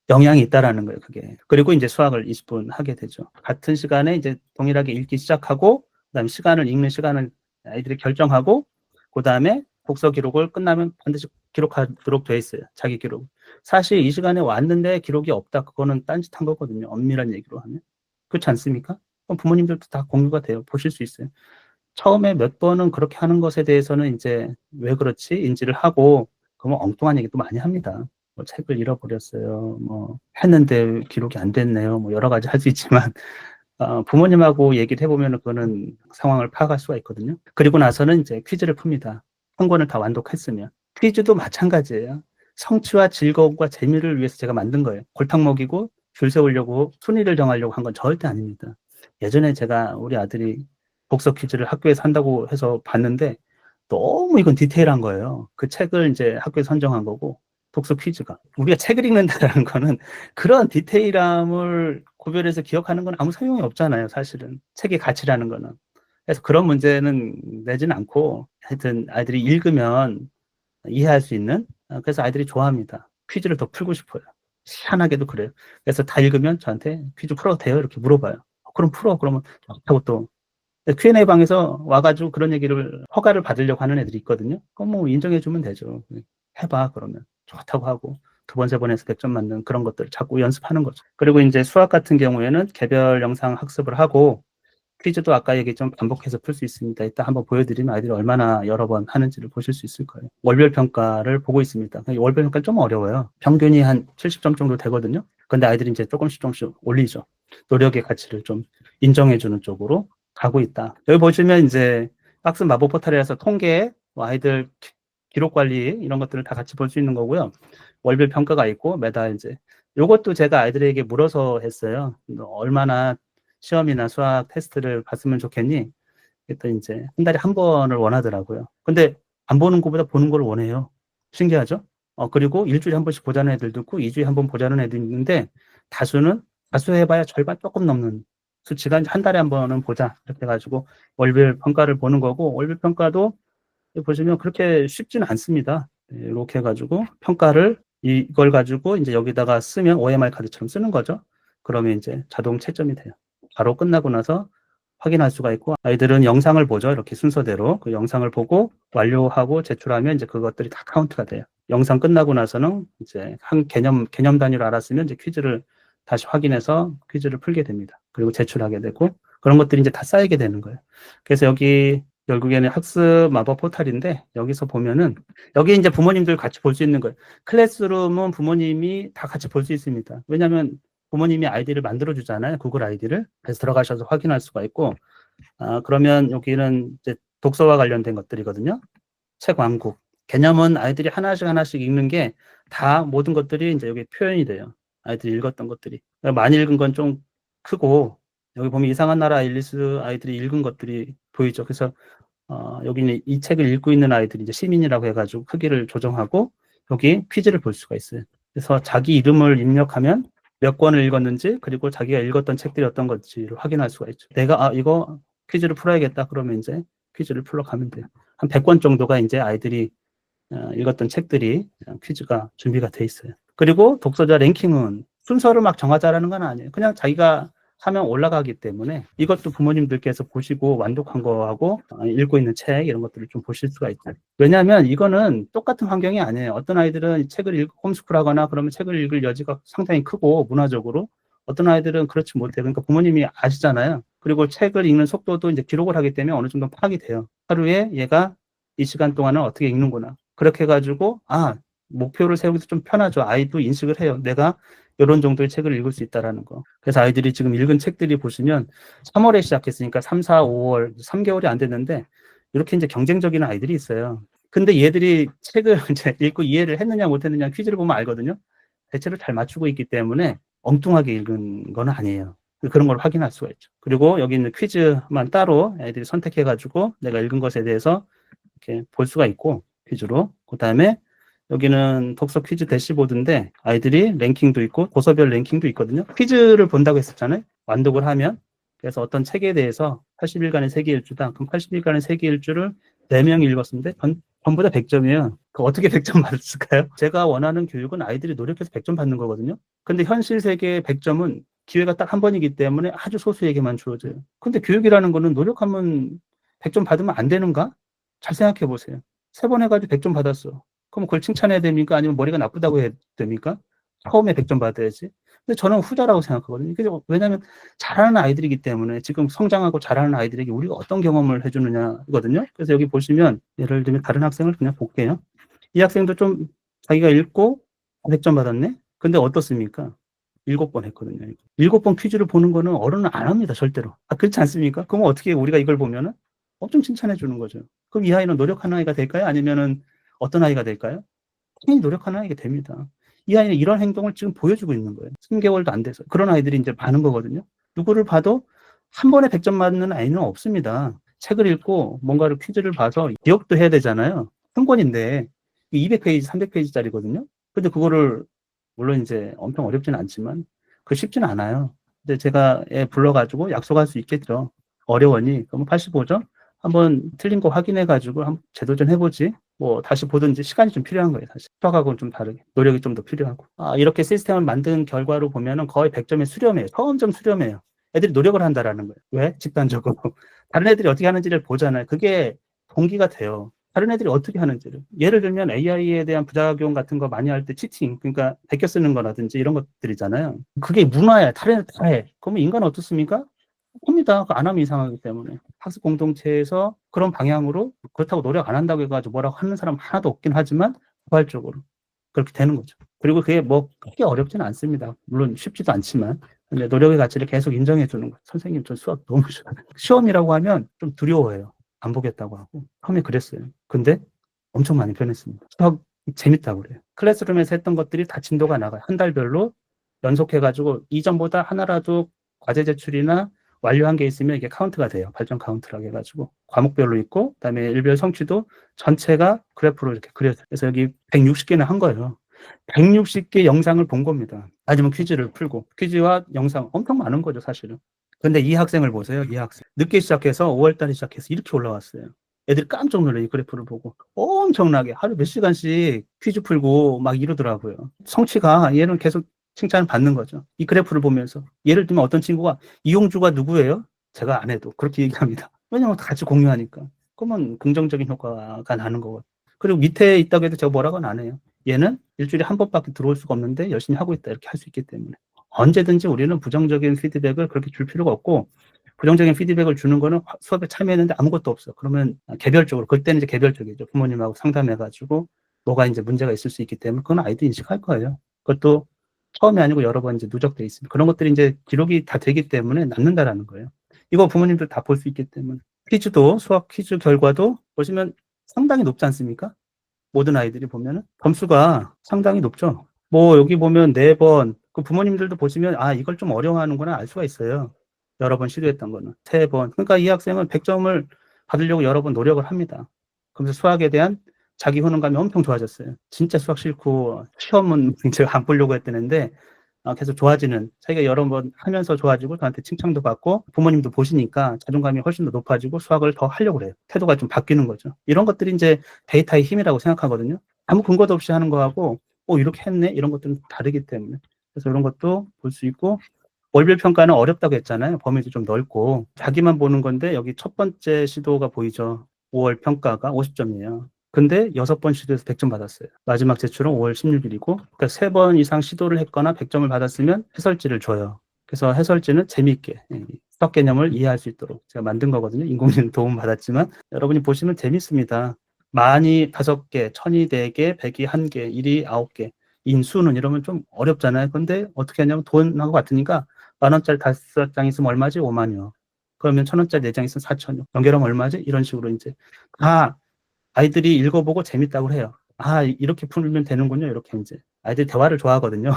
영향이 있다라는 거예요, 그게. 그리고 이제 수학을 20분 하게 되죠. 같은 시간에 이제 동일하게 읽기 시작하고, 그다음에 시간을 읽는 시간을 아이들이 결정하고, 그다음에 독서 기록을 끝나면 반드시 기록하도록 돼 있어요. 자기 기록. 사실 이 시간에 왔는데 기록이 없다. 그거는 딴짓한 거거든요. 엄밀한 얘기로 하면. 그렇지 않습니까? 그럼 부모님들도 다 공유가 돼요. 보실 수 있어요. 처음에 몇 번은 그렇게 하는 것에 대해서는 이제 왜 그렇지? 인지를 하고, 그러면 엉뚱한 얘기도 많이 합니다. 뭐 책을 잃어버렸어요. 뭐 했는데 기록이 안 됐네요. 뭐 여러 가지 할 수 있지만 부모님하고 얘기를 해보면 그거는 상황을 파악할 수가 있거든요. 그리고 나서는 이제 퀴즈를 풉니다. 한 권을 다 완독했으면. 퀴즈도 마찬가지예요. 성취와 즐거움과 재미를 위해서 제가 만든 거예요. 골탕 먹이고 줄 세우려고 순위를 정하려고 한 건 절대 아닙니다. 예전에 제가 우리 아들이 독서 퀴즈를 학교에서 한다고 해서 봤는데 너무 이건 디테일한 거예요. 그 책을 이제 학교에서 선정한 거고, 독서 퀴즈가. 우리가 책을 읽는다라는 거는 그런 디테일함을 구별해서 기억하는 건 아무 소용이 없잖아요, 사실은. 책의 가치라는 거는. 그래서 그런 문제는 내지는 않고, 하여튼 아이들이 읽으면 이해할 수 있는, 그래서 아이들이 좋아합니다. 퀴즈를 더 풀고 싶어요. 희한하게도 그래요. 그래서 다 읽으면 저한테 퀴즈 풀어도 돼요? 이렇게 물어봐요. 그럼 풀어. 그러면 좋다고 또 Q&A 방에서 와가지고 그런 얘기를 허가를 받으려고 하는 애들이 있거든요. 그럼 뭐 인정해주면 되죠. 해봐 그러면 좋다고 하고 두 번, 세 번 해서 100점 맞는 그런 것들을 자꾸 연습하는 거죠. 그리고 이제 수학 같은 경우에는 개별 영상 학습을 하고 퀴즈도 아까 얘기 좀 반복해서 풀 수 있습니다. 이따 한번 보여드리면 아이들이 얼마나 여러 번 하는지를 보실 수 있을 거예요. 월별 평가를 보고 있습니다. 월별 평가는 좀 어려워요. 평균이 한 70점 정도 되거든요. 근데 아이들이 이제 조금씩 올리죠. 노력의 가치를 좀 인정해주는 쪽으로 가고 있다. 여기 보시면 이제 학습 마법 포털이라서 통계, 아이들 기록 관리 이런 것들을 다 같이 볼 수 있는 거고요. 월별 평가가 있고 매달 이제 요것도 제가 아이들에게 물어서 했어요. 얼마나 시험이나 수학 테스트를 봤으면 좋겠니? 그랬더니 이제 한 달에 한 번을 원하더라고요. 근데 안 보는 것보다 보는 걸 원해요. 신기하죠? 그리고 일주일에 한 번씩 보자는 애들도 있고 2주에 한 번 보자는 애도 있는데 다수 해봐야 절반 조금 넘는 수치가 한 달에 한 번은 보자. 이렇게 해가지고 월별 평가를 보는 거고 월별 평가도 보시면 그렇게 쉽지는 않습니다. 이렇게 해가지고 평가를 이걸 가지고 이제 여기다가 쓰면 OMR 카드처럼 쓰는 거죠. 그러면 이제 자동 채점이 돼요. 바로 끝나고 나서 확인할 수가 있고 아이들은 영상을 보죠. 이렇게 순서대로 그 영상을 보고 완료하고 제출하면 이제 그것들이 다 카운트가 돼요. 영상 끝나고 나서는 이제 한 개념 단위로 알았으면 이제 퀴즈를 다시 확인해서 퀴즈를 풀게 됩니다. 그리고 제출하게 되고 그런 것들이 이제 다 쌓이게 되는 거예요. 그래서 여기 결국에는 학습 마법 포털인데 여기서 보면은 여기 이제 부모님들 같이 볼 수 있는 거예요. 클래스룸은 부모님이 다 같이 볼 수 있습니다. 왜냐하면 부모님이 아이디를 만들어 주잖아요. 구글 아이디를. 그래서 들어가셔서 확인할 수가 있고 그러면 여기는 이제 독서와 관련된 것들이거든요. 책 왕국. 개념은 아이들이 하나씩 읽는 게 다 모든 것들이 이제 여기 표현이 돼요. 아이들이 읽었던 것들이. 많이 읽은 건 좀 크고 여기 보면 이상한 나라 앨리스 아이들이 읽은 것들이 보이죠. 그래서 여기는 이 책을 읽고 있는 아이들이 이제 시민이라고 해가지고 크기를 조정하고 여기 퀴즈를 볼 수가 있어요. 그래서 자기 이름을 입력하면 몇 권을 읽었는지 그리고 자기가 읽었던 책들이 어떤 건지를 확인할 수가 있죠. 내가 이거 퀴즈를 풀어야겠다 그러면 이제 퀴즈를 풀러 가면 돼요. 한 100권 정도가 이제 아이들이 읽었던 책들이 퀴즈가 준비가 돼 있어요. 그리고 독서자 랭킹은 순서를 막 정하자라는 건 아니에요. 그냥 자기가 하면 올라가기 때문에 이것도 부모님들께서 보시고 완독한 거하고 읽고 있는 책 이런 것들을 좀 보실 수가 있죠. 왜냐하면 이거는 똑같은 환경이 아니에요. 어떤 아이들은 책을 홈스쿨하거나 그러면 책을 읽을 여지가 상당히 크고 문화적으로 어떤 아이들은 그렇지 못해요. 그러니까 부모님이 아시잖아요. 그리고 책을 읽는 속도도 이제 기록을 하기 때문에 어느 정도 파악이 돼요. 하루에 얘가 이 시간 동안은 어떻게 읽는구나. 그렇게 해가지고 목표를 세우기도 좀 편하죠. 아이도 인식을 해요. 내가 이런 정도의 책을 읽을 수 있다라는 거. 그래서 아이들이 지금 읽은 책들이 보시면 3월에 시작했으니까 3, 4, 5월 3개월이 안 됐는데 이렇게 이제 경쟁적인 아이들이 있어요. 근데 얘들이 책을 이제 읽고 이해를 했느냐 못했느냐 퀴즈를 보면 알거든요. 대체로 잘 맞추고 있기 때문에 엉뚱하게 읽은 건 아니에요. 그런 걸 확인할 수가 있죠. 그리고 여기 있는 퀴즈만 따로 애들이 선택해가지고 내가 읽은 것에 대해서 이렇게 볼 수가 있고 퀴즈로. 그다음에 여기는 독서 퀴즈 대시보드인데 아이들이 랭킹도 있고 도서별 랭킹도 있거든요. 퀴즈를 본다고 했었잖아요. 완독을 하면. 그래서 어떤 책에 대해서 80일간의 세계 일주다. 그럼 80일간의 세계 일주를 4명이 읽었는데 전부 다 100점이에요. 그 어떻게 100점 받았을까요? 제가 원하는 교육은 아이들이 노력해서 100점 받는 거거든요. 근데 현실 세계의 100점은 기회가 딱 한 번이기 때문에 아주 소수에게만 주어져요. 근데 교육이라는 거는 노력하면 100점 받으면 안 되는가? 잘 생각해 보세요. 3번 해가지고 100점 받았어. 그럼 그걸 칭찬해야 됩니까? 아니면 머리가 나쁘다고 해야 됩니까? 처음에 100점 받아야지. 근데 저는 후자라고 생각하거든요. 왜냐하면 잘하는 아이들이기 때문에 지금 성장하고 잘하는 아이들에게 우리가 어떤 경험을 해주느냐거든요. 그래서 여기 보시면 예를 들면 다른 학생을 그냥 볼게요. 이 학생도 좀 자기가 읽고 100점 받았네? 근데 어떻습니까? 7번 했거든요. 7번 퀴즈를 보는 거는 어른은 안 합니다, 절대로. 그렇지 않습니까? 그러면 어떻게 우리가 이걸 보면은 엄청 칭찬해 주는 거죠. 그럼 이 아이는 노력하는 아이가 될까요? 아니면은 어떤 아이가 될까요? 당연히 노력하는 아이가 됩니다. 이 아이는 이런 행동을 지금 보여주고 있는 거예요. 3개월도 안 돼서. 그런 아이들이 이제 많은 거거든요. 누구를 봐도 한 번에 100점 맞는 아이는 없습니다. 책을 읽고 뭔가를 퀴즈를 봐서 기억도 해야 되잖아요. 한 권인데 200페이지, 300페이지짜리거든요. 근데 그거를 물론 이제 엄청 어렵지는 않지만 그 쉽지는 않아요. 근데 제가 애 불러가지고 약속할 수 있겠죠. 어려우니 그러면 85점 한번 틀린 거 확인해가지고 한번 재도전 해보지. 뭐 다시 보든지 시간이 좀 필요한 거예요. 사실 수학하고는 좀 다르게 노력이 좀 더 필요하고 이렇게 시스템을 만든 결과로 보면은 거의 100점에 수렴해요. 처음점 수렴해요. 애들이 노력을 한다라는 거예요. 왜? 집단적으로 다른 애들이 어떻게 하는지를 보잖아요. 그게 동기가 돼요. 다른 애들이 어떻게 하는지를. 예를 들면 AI에 대한 부작용 같은 거 많이 할 때 치팅, 그러니까 베껴 쓰는 거라든지 이런 것들이잖아요. 그게 문화야. 다른 애들 다 해. 그러면 인간은 어떻습니까? 합니다. 안 하면 이상하기 때문에. 학습 공동체에서 그런 방향으로 그렇다고 노력 안 한다고 해가지고 뭐라고 하는 사람 하나도 없긴 하지만 포괄적으로 그렇게 되는 거죠. 그리고 그게 뭐 크게 어렵지는 않습니다. 물론 쉽지도 않지만 근데 노력의 가치를 계속 인정해 주는 거예요. 선생님 저 수학 너무 싫어요. 시험이라고 하면 좀 두려워해요. 안 보겠다고 하고 처음에 그랬어요. 근데 엄청 많이 변했습니다. 수학 재밌다고 그래요. 클래스룸에서 했던 것들이 다 진도가 나가요. 한 달별로 연속해가지고 이전보다 하나라도 과제 제출이나 완료한 게 있으면 이게 카운트가 돼요. 발전 카운트라고 해가지고 과목별로 있고 그다음에 일별 성취도 전체가 그래프로 이렇게 그려져요. 그래서 여기 160개나 한 거예요. 160개 영상을 본 겁니다. 아니면 퀴즈를 풀고 퀴즈와 영상 엄청 많은 거죠, 사실은. 근데 이 학생을 보세요. 이 학생 늦게 시작해서 5월 달에 시작해서 이렇게 올라왔어요. 애들이 깜짝 놀라요. 이 그래프를 보고 엄청나게 하루 몇 시간씩 퀴즈 풀고 막 이러더라고요. 성취가 얘는 계속 칭찬을 받는 거죠. 이 그래프를 보면서 예를 들면 어떤 친구가 이용주가 누구예요? 제가 안 해도 그렇게 얘기합니다. 왜냐면 같이 공유하니까. 그러면 긍정적인 효과가 나는 거거든요. 그리고 밑에 있다고 해도 제가 뭐라고는 안 해요. 얘는 일주일에 한 번밖에 들어올 수가 없는데 열심히 하고 있다 이렇게 할 수 있기 때문에 언제든지 우리는 부정적인 피드백을 그렇게 줄 필요가 없고 부정적인 피드백을 주는 거는 수업에 참여했는데 아무것도 없어. 그러면 개별적으로 그때는 이제 개별적이죠. 부모님하고 상담해가지고 뭐가 이제 문제가 있을 수 있기 때문에 그건 아이도 인식할 거예요. 그것도 처음이 아니고 여러 번 이제 누적돼 있습니다. 그런 것들이 이제 기록이 다 되기 때문에 남는다라는 거예요. 이거 부모님들 다 볼 수 있기 때문에 퀴즈도 수학 퀴즈 결과도 보시면 상당히 높지 않습니까? 모든 아이들이 보면은 점수가 상당히 높죠. 뭐 여기 보면 4번 그 부모님들도 보시면 이걸 좀 어려워하는구나 알 수가 있어요. 여러 번 시도했던 거는 3번. 그러니까 이 학생은 100점을 받으려고 여러 번 노력을 합니다. 그러면서 수학에 대한 자기 효능감이 엄청 좋아졌어요. 진짜 수학 싫고 시험은 제가 안 보려고 했다는데 계속 좋아지는 자기가 여러 번 하면서 좋아지고 저한테 칭찬도 받고 부모님도 보시니까 자존감이 훨씬 더 높아지고 수학을 더 하려고 해요. 태도가 좀 바뀌는 거죠. 이런 것들이 이제 데이터의 힘이라고 생각하거든요. 아무 근거도 없이 하는 거하고 이렇게 했네 이런 것들은 다르기 때문에 그래서 이런 것도 볼 수 있고 월별 평가는 어렵다고 했잖아요. 범위도 좀 넓고 자기만 보는 건데 여기 첫 번째 시도가 보이죠. 5월 평가가 50점이에요. 근데 6번 시도해서 100점 받았어요. 마지막 제출은 5월 16일이고 그러니까 3번 이상 시도를 했거나 100점을 받았으면 해설지를 줘요. 그래서 해설지는 재미있게 수학 개념을 이해할 수 있도록 제가 만든 거거든요. 인공지능 도움 받았지만 여러분이 보시면 재밌습니다. 만이 5개, 천이 4개, 백이 1개, 일이 9개. 인수는 이러면 좀 어렵잖아요. 근데 어떻게 하냐면 돈하고 같으니까 10,000원짜리 5장 있으면 얼마지? 5만이요. 그러면 1,000원짜리 4장 있으면 4천이요. 연결하면 얼마지? 이런 식으로 이제 다 아이들이 읽어보고 재밌다고 해요. 아, 이렇게 풀면 되는군요. 이렇게 이제. 아이들이 대화를 좋아하거든요.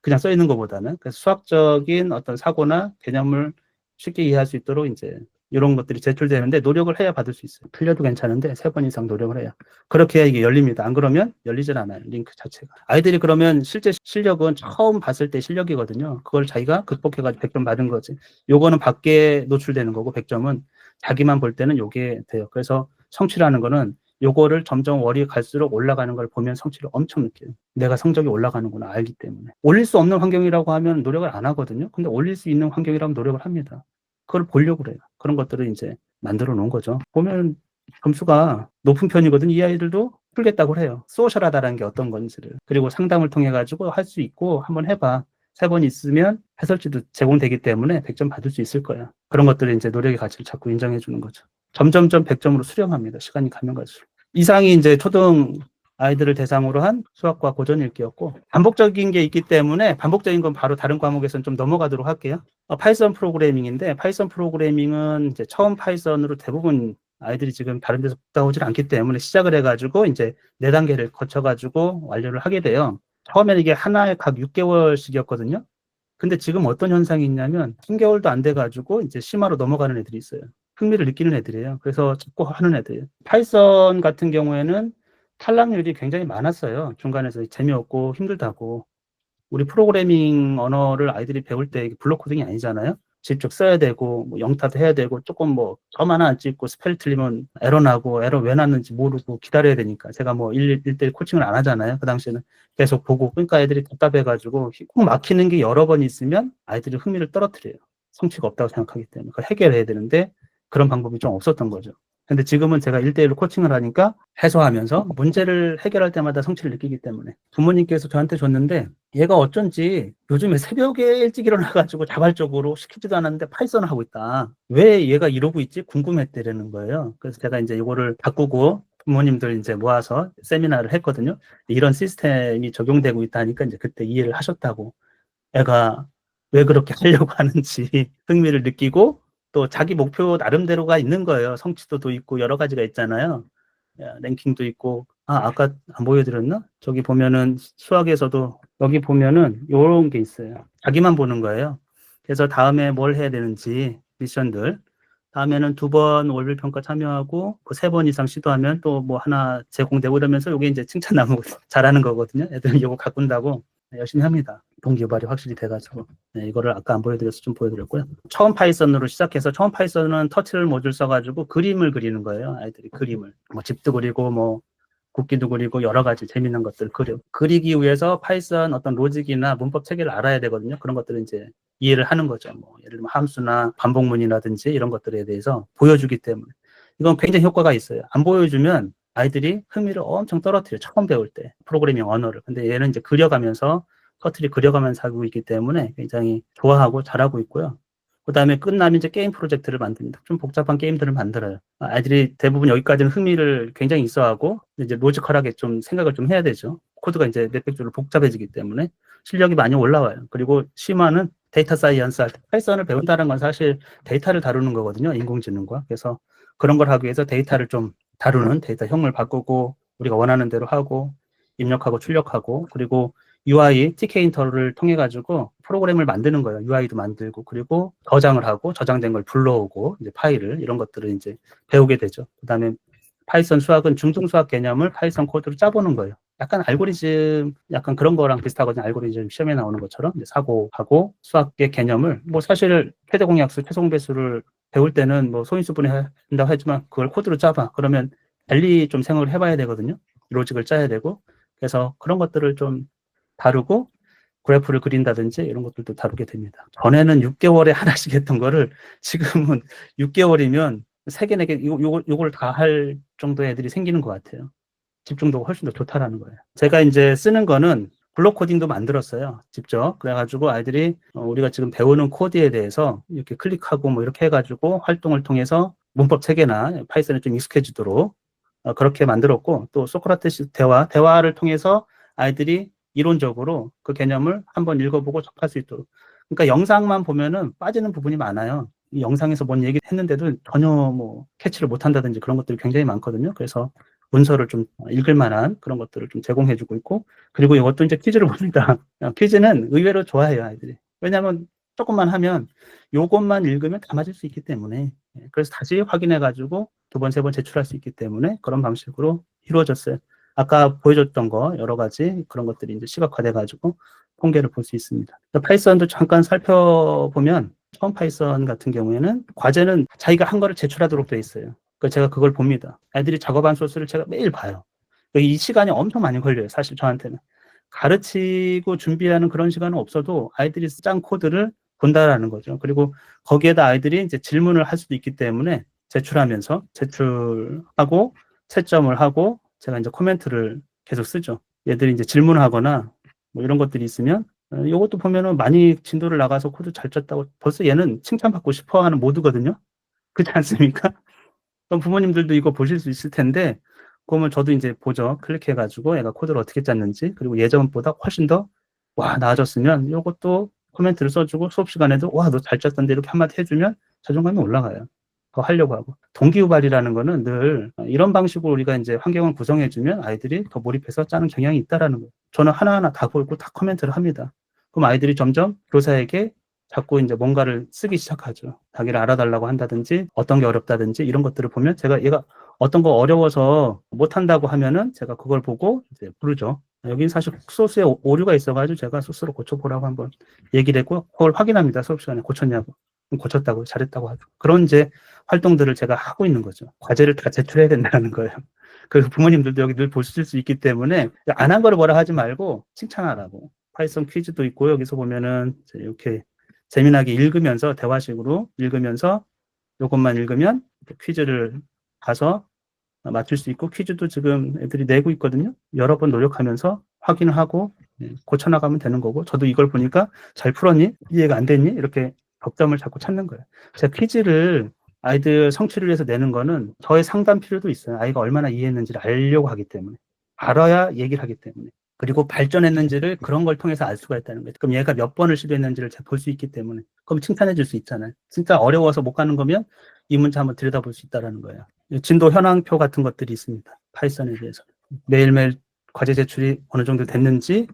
그냥 써 있는 것보다는. 그래서 수학적인 어떤 사고나 개념을 쉽게 이해할 수 있도록 이제 이런 것들이 제출되는데 노력을 해야 받을 수 있어요. 틀려도 괜찮은데 3번 이상 노력을 해야. 그렇게 해야 이게 열립니다. 안 그러면 열리질 않아요. 링크 자체가. 아이들이 그러면 실제 실력은 처음 봤을 때 실력이거든요. 그걸 자기가 극복해가지고 100점 받은 거지. 요거는 밖에 노출되는 거고 100점은 자기만 볼 때는 요게 돼요. 그래서 성취라는 거는 요거를 점점 월이 갈수록 올라가는 걸 보면 성취를 엄청 느껴요. 내가 성적이 올라가는구나 알기 때문에. 올릴 수 없는 환경이라고 하면 노력을 안 하거든요. 근데 올릴 수 있는 환경이라면 노력을 합니다. 그걸 보려고 그래요. 그런 것들을 이제 만들어 놓은 거죠. 보면 점수가 높은 편이거든요. 이 아이들도 풀겠다고 해요. 소셜하다라는 게 어떤 건지를. 그리고 상담을 통해 가지고 할 수 있고 한번 해봐. 3번 있으면 해설지도 제공되기 때문에 100점 받을 수 있을 거야. 그런 것들을 이제 노력의 가치를 자꾸 인정해 주는 거죠. 점점점 100점으로 수렴합니다. 시간이 가면 갈수록. 이상이 이제 초등 아이들을 대상으로 한 수학과 고전 읽기였고, 반복적인 게 있기 때문에 반복적인 건 바로 다른 과목에서는 좀 넘어가도록 할게요. 파이썬 프로그래밍인데, 파이썬 프로그래밍은 이제 처음 파이썬으로 대부분 아이들이 지금 다른 데서 따오질 않기 때문에 시작을 해가지고 이제 4단계를 거쳐가지고 완료를 하게 돼요. 처음에는 이게 하나에 각 6개월씩이었거든요. 근데 지금 어떤 현상이 있냐면 3개월도 안 돼가지고 이제 심화로 넘어가는 애들이 있어요. 흥미를 느끼는 애들이에요. 그래서 자꾸 하는 애들이에요. 파이썬 같은 경우에는 탈락률이 굉장히 많았어요. 중간에서 재미없고 힘들다고. 우리 프로그래밍 언어를 아이들이 배울 때 블록 코딩이 아니잖아요. 직접 써야 되고 뭐 영타도 해야 되고 조금 뭐 점 하나 안 찍고 스펠 틀리면 에러 나고 에러 왜 났는지 모르고 기다려야 되니까 제가 뭐 1대1 코칭을 안 하잖아요. 그 당시에는 계속 보고 그러니까 애들이 답답해가지고 꼭 막히는 게 여러 번 있으면 아이들이 흥미를 떨어뜨려요. 성취가 없다고 생각하기 때문에 그걸 해결해야 되는데 그런 방법이 좀 없었던 거죠. 근데 지금은 제가 1대1로 코칭을 하니까 해소하면서 문제를 해결할 때마다 성취를 느끼기 때문에 부모님께서 저한테 줬는데 얘가 어쩐지 요즘에 새벽에 일찍 일어나가지고 자발적으로 시키지도 않았는데 파이썬을 하고 있다. 왜 얘가 이러고 있지? 궁금했대라는 거예요. 그래서 제가 이제 이거를 바꾸고 부모님들 이제 모아서 세미나를 했거든요. 이런 시스템이 적용되고 있다니까 이제 그때 이해를 하셨다고. 애가 왜 그렇게 하려고 하는지 흥미를 느끼고 또 자기 목표 나름대로가 있는 거예요. 성취도도 있고 여러 가지가 있잖아요. 랭킹도 있고. 아까 안 보여드렸나? 저기 보면은 수학에서도 여기 보면은 요런 게 있어요. 자기만 보는 거예요. 그래서 다음에 뭘 해야 되는지 미션들. 다음에는 2번 월별 평가 참여하고 3번 이상 시도하면 또 뭐 하나 제공되고 이러면서 요게 이제 칭찬 나누고 잘하는 거거든요. 애들은 요거 가꾼다고 열심히 합니다. 동기유발이 확실히 돼가지고. 네, 이거를 아까 안 보여드려서 좀 보여드렸고요. 처음 파이썬으로 시작해서 처음 파이썬은 터치를 모듈 써가지고 그림을 그리는 거예요. 아이들이 그림을. 뭐 집도 그리고 뭐 국기도 그리고 여러 가지 재밌는 것들 그리기 위해서 파이썬 어떤 로직이나 문법 체계를 알아야 되거든요. 그런 것들을 이제 이해를 하는 거죠. 뭐 예를 들면 함수나 반복문이라든지 이런 것들에 대해서 보여주기 때문에 이건 굉장히 효과가 있어요. 안 보여주면 아이들이 흥미를 엄청 떨어뜨려요. 처음 배울 때 프로그래밍 언어를. 근데 얘는 이제 그려가면서 터틀이 그려가면서 하고 있기 때문에 굉장히 좋아하고 잘하고 있고요. 그 다음에 끝나면 이제 게임 프로젝트를 만듭니다. 좀 복잡한 게임들을 만들어요. 아이들이 대부분 여기까지는 흥미를 굉장히 있어하고 이제 로지컬하게 좀 생각을 좀 해야 되죠. 코드가 이제 몇백 줄로 복잡해지기 때문에 실력이 많이 올라와요. 그리고 심화는 데이터 사이언스 할 때 파이썬을 배운다는 건 사실 데이터를 다루는 거거든요. 인공지능과. 그래서 그런 걸 하기 위해서 데이터를 좀 다루는 데이터 형을 바꾸고 우리가 원하는 대로 하고 입력하고 출력하고 그리고 UI, TK 인터를 통해 가지고 프로그램을 만드는 거예요. UI도 만들고 그리고 저장을 하고 저장된 걸 불러오고 이제 파일을 이런 것들을 이제 배우게 되죠. 그다음에 파이썬 수학은 중등 수학 개념을 파이썬 코드로 짜보는 거예요. 약간 알고리즘 약간 그런 거랑 비슷하거든요. 알고리즘 시험에 나오는 것처럼 이제 사고하고 수학의 개념을 뭐 사실 최대공약수, 최소공배수를 배울 때는 뭐 소인수분해 한다고 하지만 그걸 코드로 짜봐. 그러면 달리 좀 생각을 해봐야 되거든요. 로직을 짜야 되고 그래서 그런 것들을 좀 다루고 그래프를 그린다든지 이런 것들도 다루게 됩니다. 전에는 6개월에 하나씩 했던 거를 지금은 6개월이면 3개, 4개 요걸 다 할 정도의 애들이 생기는 것 같아요. 집중도가 훨씬 더 좋다라는 거예요. 제가 이제 쓰는 거는 블록 코딩도 만들었어요. 직접. 그래가지고 아이들이 우리가 지금 배우는 코드에 대해서 이렇게 클릭하고 뭐 이렇게 해가지고 활동을 통해서 문법 체계나 파이썬에 좀 익숙해지도록 그렇게 만들었고 또 소크라테스 대화를 통해서 아이들이 이론적으로 그 개념을 한번 읽어보고 접할 수 있도록. 그러니까 영상만 보면은 빠지는 부분이 많아요. 이 영상에서 뭔 얘기 했는데도 전혀 뭐 캐치를 못 한다든지 그런 것들이 굉장히 많거든요. 그래서 문서를 좀 읽을 만한 그런 것들을 좀 제공해 주고 있고, 그리고 이것도 이제 퀴즈를 봅니다. 퀴즈는 의외로 좋아해요, 아이들이. 왜냐하면 조금만 하면 요것만 읽으면 다 맞을 수 있기 때문에. 그래서 다시 확인해 가지고 두 번, 세 번 제출할 수 있기 때문에 그런 방식으로 이루어졌어요. 아까 보여줬던 거 여러 가지 그런 것들이 이제 시각화돼 가지고 통계를 볼 수 있습니다. 파이썬도 잠깐 살펴보면 처음 파이썬 같은 경우에는 과제는 자기가 한 거를 제출하도록 돼 있어요. 그래서 제가 그걸 봅니다. 애들이 작업한 소스를 제가 매일 봐요. 이 시간이 엄청 많이 걸려요. 사실 저한테는. 가르치고 준비하는 그런 시간은 없어도 아이들이 짠 코드를 본다라는 거죠. 그리고 거기에다 아이들이 이제 질문을 할 수도 있기 때문에 제출하면서 제출하고 채점을 하고 제가 이제 코멘트를 계속 쓰죠. 얘들이 이제 질문하거나 뭐 이런 것들이 있으면 이것도 보면은 많이 진도를 나가서 코드 잘 짰다고 벌써 얘는 칭찬받고 싶어 하는 모드거든요. 그렇지 않습니까? 그럼 부모님들도 이거 보실 수 있을 텐데, 그러면 저도 이제 보죠. 클릭해가지고 얘가 코드를 어떻게 짰는지, 그리고 예전보다 훨씬 더, 와, 나아졌으면 이것도 코멘트를 써주고 수업 시간에도, 와, 너 잘 짰던데 이렇게 한마디 해주면 자존감이 올라가요. 더 하려고 하고. 동기유발이라는 거는 늘 이런 방식으로 우리가 이제 환경을 구성해주면 아이들이 더 몰입해서 짜는 경향이 있다라는 거예요. 저는 하나하나 다 보고 다 코멘트를 합니다. 그럼 아이들이 점점 교사에게 자꾸 이제 뭔가를 쓰기 시작하죠. 자기를 알아달라고 한다든지 어떤 게 어렵다든지 이런 것들을 보면 제가 얘가 어떤 거 어려워서 못한다고 하면은 제가 그걸 보고 이제 부르죠. 여기 사실 소스에 오류가 있어가지고 제가 스스로 고쳐보라고 한번 얘기를 했고, 그걸 확인합니다. 수업 시간에 고쳤냐고. 고쳤다고, 잘했다고 하죠. 그런 이제 활동들을 제가 하고 있는 거죠. 과제를 다 제출해야 된다는 거예요. 그 부모님들도 여기 늘 보실 수 있기 때문에 안 한 거를 뭐라 하지 말고 칭찬하라고. 파이썬 퀴즈도 있고 여기서 보면은 이렇게 재미나게 읽으면서 대화식으로 읽으면서 이것만 읽으면 퀴즈를 가서 맞출 수 있고, 퀴즈도 지금 애들이 내고 있거든요. 여러 번 노력하면서 확인을 하고 고쳐나가면 되는 거고, 저도 이걸 보니까 잘 풀었니? 이해가 안 됐니? 이렇게 덕점을 자꾸 찾는 거예요. 제가 퀴즈를 아이들 성취를 위해서 내는 거는 저의 상담 필요도 있어요. 아이가 얼마나 이해했는지를 알려고 하기 때문에. 알아야 얘기를 하기 때문에. 그리고 발전했는지를 그런 걸 통해서 알 수가 있다는 거예요. 그럼 얘가 몇 번을 시도했는지를 제가 볼 수 있기 때문에. 그럼 칭찬해 줄 수 있잖아요. 진짜 어려워서 못 가는 거면 이 문제 한번 들여다볼 수 있다는 거예요. 진도 현황표 같은 것들이 있습니다. 파이썬에 대해서. 매일매일 과제 제출이 어느 정도 됐는지,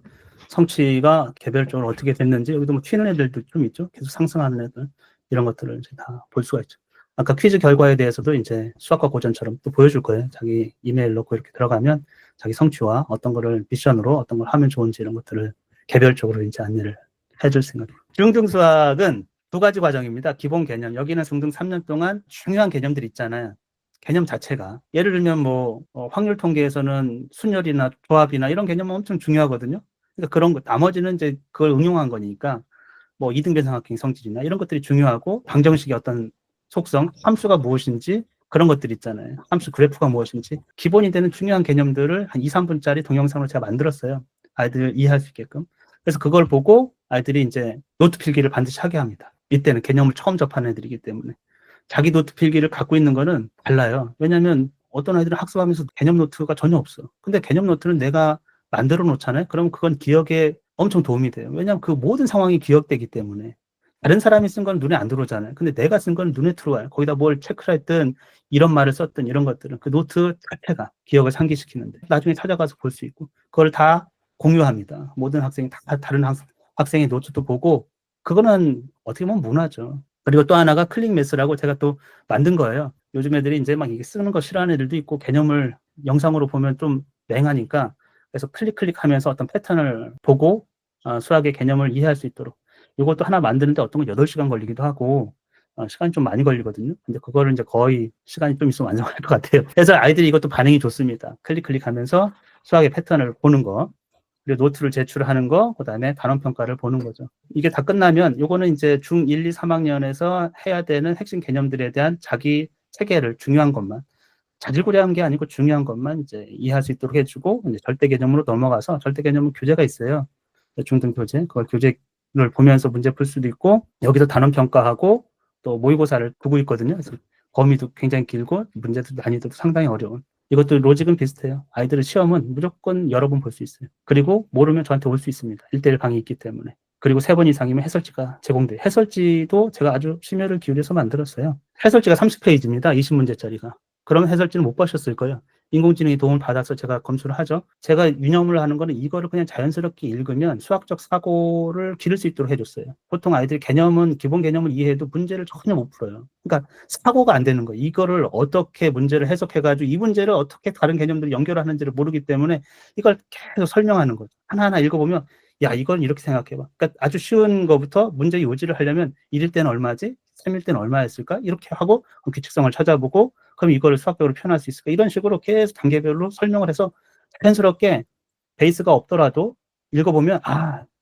성취가 개별적으로 어떻게 됐는지, 여기도 뭐 튀는 애들도 좀 있죠. 계속 상승하는 애들. 이런 것들을 이제 다 볼 수가 있죠. 아까 퀴즈 결과에 대해서도 이제 수학과 고전처럼 또 보여줄 거예요. 자기 이메일 넣고 이렇게 들어가면 자기 성취와 어떤 거를 미션으로 어떤 걸 하면 좋은지 이런 것들을 개별적으로 이제 안내를 해줄 생각입니다. 중등수학은 두 가지 과정입니다. 기본 개념. 여기는 중등 3년 동안 중요한 개념들이 있잖아요. 개념 자체가. 예를 들면 뭐 확률 통계에서는 순열이나 조합이나 이런 개념은 엄청 중요하거든요. 그러니까 그런 거 나머지는 이제 그걸 응용한 거니까 뭐 이등변삼각형 성질이나 이런 것들이 중요하고, 방정식의 어떤 속성, 함수가 무엇인지 그런 것들 있잖아요. 함수 그래프가 무엇인지 기본이 되는 중요한 개념들을 한 2, 3분짜리 동영상을 제가 만들었어요. 아이들 이해할 수 있게끔. 그래서 그걸 보고 아이들이 이제 노트 필기를 반드시 하게 합니다. 이때는 개념을 처음 접하는 애들이기 때문에. 자기 노트 필기를 갖고 있는 거는 달라요. 왜냐하면 어떤 아이들은 학습하면서 개념 노트가 전혀 없어. 근데 개념 노트는 내가 만들어 놓잖아요. 그럼 그건 기억에 엄청 도움이 돼요. 왜냐하면 그 모든 상황이 기억되기 때문에. 다른 사람이 쓴 건 눈에 안 들어오잖아요. 근데 내가 쓴 건 눈에 들어와요. 거기다 뭘 체크를 했든 이런 말을 썼든 이런 것들은 그 노트 자체가 기억을 상기시키는데 나중에 찾아가서 볼 수 있고, 그걸 다 공유합니다. 모든 학생이 다 다른 학생의 노트도 보고. 그거는 어떻게 보면 문화죠. 그리고 또 하나가 클릭 매스라고 제가 또 만든 거예요. 요즘 애들이 이제 막 이게 쓰는 거 싫어하는 애들도 있고, 개념을 영상으로 보면 좀 맹하니까, 그래서 클릭하면서 어떤 패턴을 보고 수학의 개념을 이해할 수 있도록. 이것도 하나 만드는데 어떤 건 8시간 걸리기도 하고, 시간이 좀 많이 걸리거든요. 근데 그거를 이제 거의 시간이 좀 있으면 완성할 것 같아요. 그래서 아이들이 이것도 반응이 좋습니다. 클릭하면서 수학의 패턴을 보는 거, 그리고 노트를 제출하는 거, 그 다음에 단원 평가를 보는 거죠. 이게 다 끝나면 요거는 이제 중1, 2, 3학년에서 해야 되는 핵심 개념들에 대한 자기 체계를, 중요한 것만, 자질구레한 게 아니고 중요한 것만 이제 이해할 수 있도록 해주고, 이제 절대 개념으로 넘어가서, 절대 개념은 교재가 있어요. 중등 교재. 그걸 교재를 보면서 문제 풀 수도 있고, 여기서 단원 평가하고 또 모의고사를 두고 있거든요. 그래서 범위도 굉장히 길고 문제도 난이도도 상당히 어려운. 이것도 로직은 비슷해요. 아이들의 시험은 무조건 여러 번 볼 수 있어요. 그리고 모르면 저한테 올 수 있습니다. 1:1 강의 있기 때문에. 그리고 3번 이상이면 해설지가 제공돼요. 해설지도 제가 아주 심혈을 기울여서 만들었어요. 해설지가 30페이지입니다. 20문제짜리가. 그럼 해설지는 못 보셨을 거예요. 인공지능의 도움을 받아서 제가 검수를 하죠. 제가 유념을 하는 거는 이거를 그냥 자연스럽게 읽으면 수학적 사고를 기를 수 있도록 해줬어요. 보통 아이들이 기본 개념을 이해해도 문제를 전혀 못 풀어요. 그러니까 사고가 안 되는 거예요. 이거를 어떻게 문제를 해석해가지고 이 문제를 어떻게 다른 개념들을 연결하는지를 모르기 때문에 이걸 계속 설명하는 거죠. 하나하나 읽어보면 야, 이건 이렇게 생각해봐. 그러니까 아주 쉬운 거부터 문제 요지를 하려면 1일 때는 얼마지? 3일 때는 얼마였을까? 이렇게 하고 규칙성을 찾아보고 그럼 이거를 수학적으로 표현할 수 있을까? 이런 식으로 계속 단계별로 설명을 해서 자연스럽게 베이스가 없더라도 읽어보면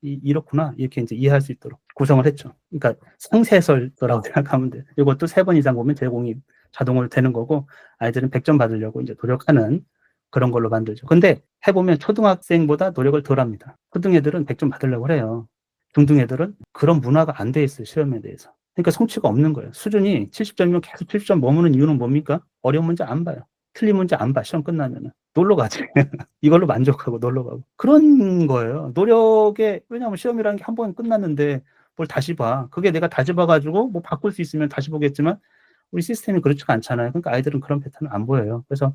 이렇구나 이렇게 이제 이해할 수 있도록 구성을 했죠. 그러니까 상세설도라고 생각하면 돼요. 이것도 3번 이상 보면 제공이 자동으로 되는 거고 아이들은 100점 받으려고 이제 노력하는 그런 걸로 만들죠. 근데 해보면 초등학생보다 노력을 덜 합니다. 초등 애들은 100점 받으려고 해요. 중등 애들은 그런 문화가 안 돼 있어요. 시험에 대해서. 그러니까 성취가 없는 거예요. 수준이 70점이면 계속 70점 머무는 이유는 뭡니까? 어려운 문제 안 봐요. 틀린 문제 안 봐. 시험 끝나면은. 놀러 가지. 이걸로 만족하고 놀러 가고. 그런 거예요. 왜냐하면 시험이라는 게 한 번 끝났는데 뭘 다시 봐. 그게 내가 다시 봐가지고 뭐 바꿀 수 있으면 다시 보겠지만 우리 시스템이 그렇지가 않잖아요. 그러니까 아이들은 그런 패턴을 안 보여요. 그래서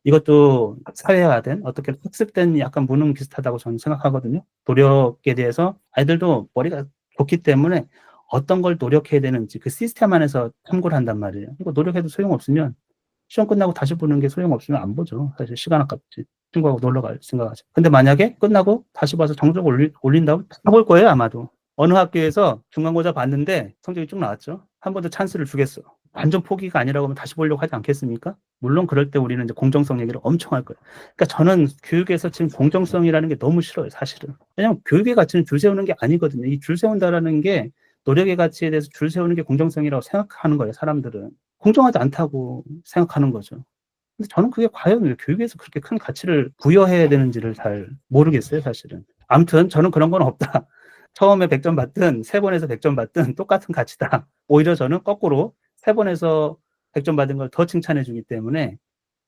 이것도 사회화된 어떻게 학습된 약간 무능 비슷하다고 저는 생각하거든요. 노력에 대해서 아이들도 머리가 좋기 때문에 어떤 걸 노력해야 되는지 그 시스템 안에서 탐구를 한단 말이에요. 이거 노력해도 소용없으면 시험 끝나고 다시 보는 게 소용없으면 안 보죠. 사실 시간 아깝지. 친구하고 놀러 갈 생각하죠. 근데 만약에 끝나고 다시 봐서 정적 올린다고 다 볼 거예요, 아마도. 어느 학교에서 중간고사 봤는데 성적이 쭉 나왔죠. 한 번 더 찬스를 주겠어. 완전 포기가 아니라고 하면 다시 보려고 하지 않겠습니까? 물론 그럴 때 우리는 이제 공정성 얘기를 엄청 할 거예요. 그러니까 저는 교육에서 지금 공정성이라는 게 너무 싫어요, 사실은. 왜냐하면 교육의 가치는 줄 세우는 게 아니거든요. 이 줄 세운다라는 게 노력의 가치에 대해서 줄 세우는 게 공정성이라고 생각하는 거예요, 사람들은. 공정하지 않다고 생각하는 거죠. 근데 저는 그게 과연 왜 교육에서 그렇게 큰 가치를 부여해야 되는지를 잘 모르겠어요, 사실은. 아무튼 저는 그런 건 없다. 처음에 100점 받든 3번에서 100점 받든 똑같은 가치다. 오히려 저는 거꾸로 3번에서 100점 받은 걸 더 칭찬해 주기 때문에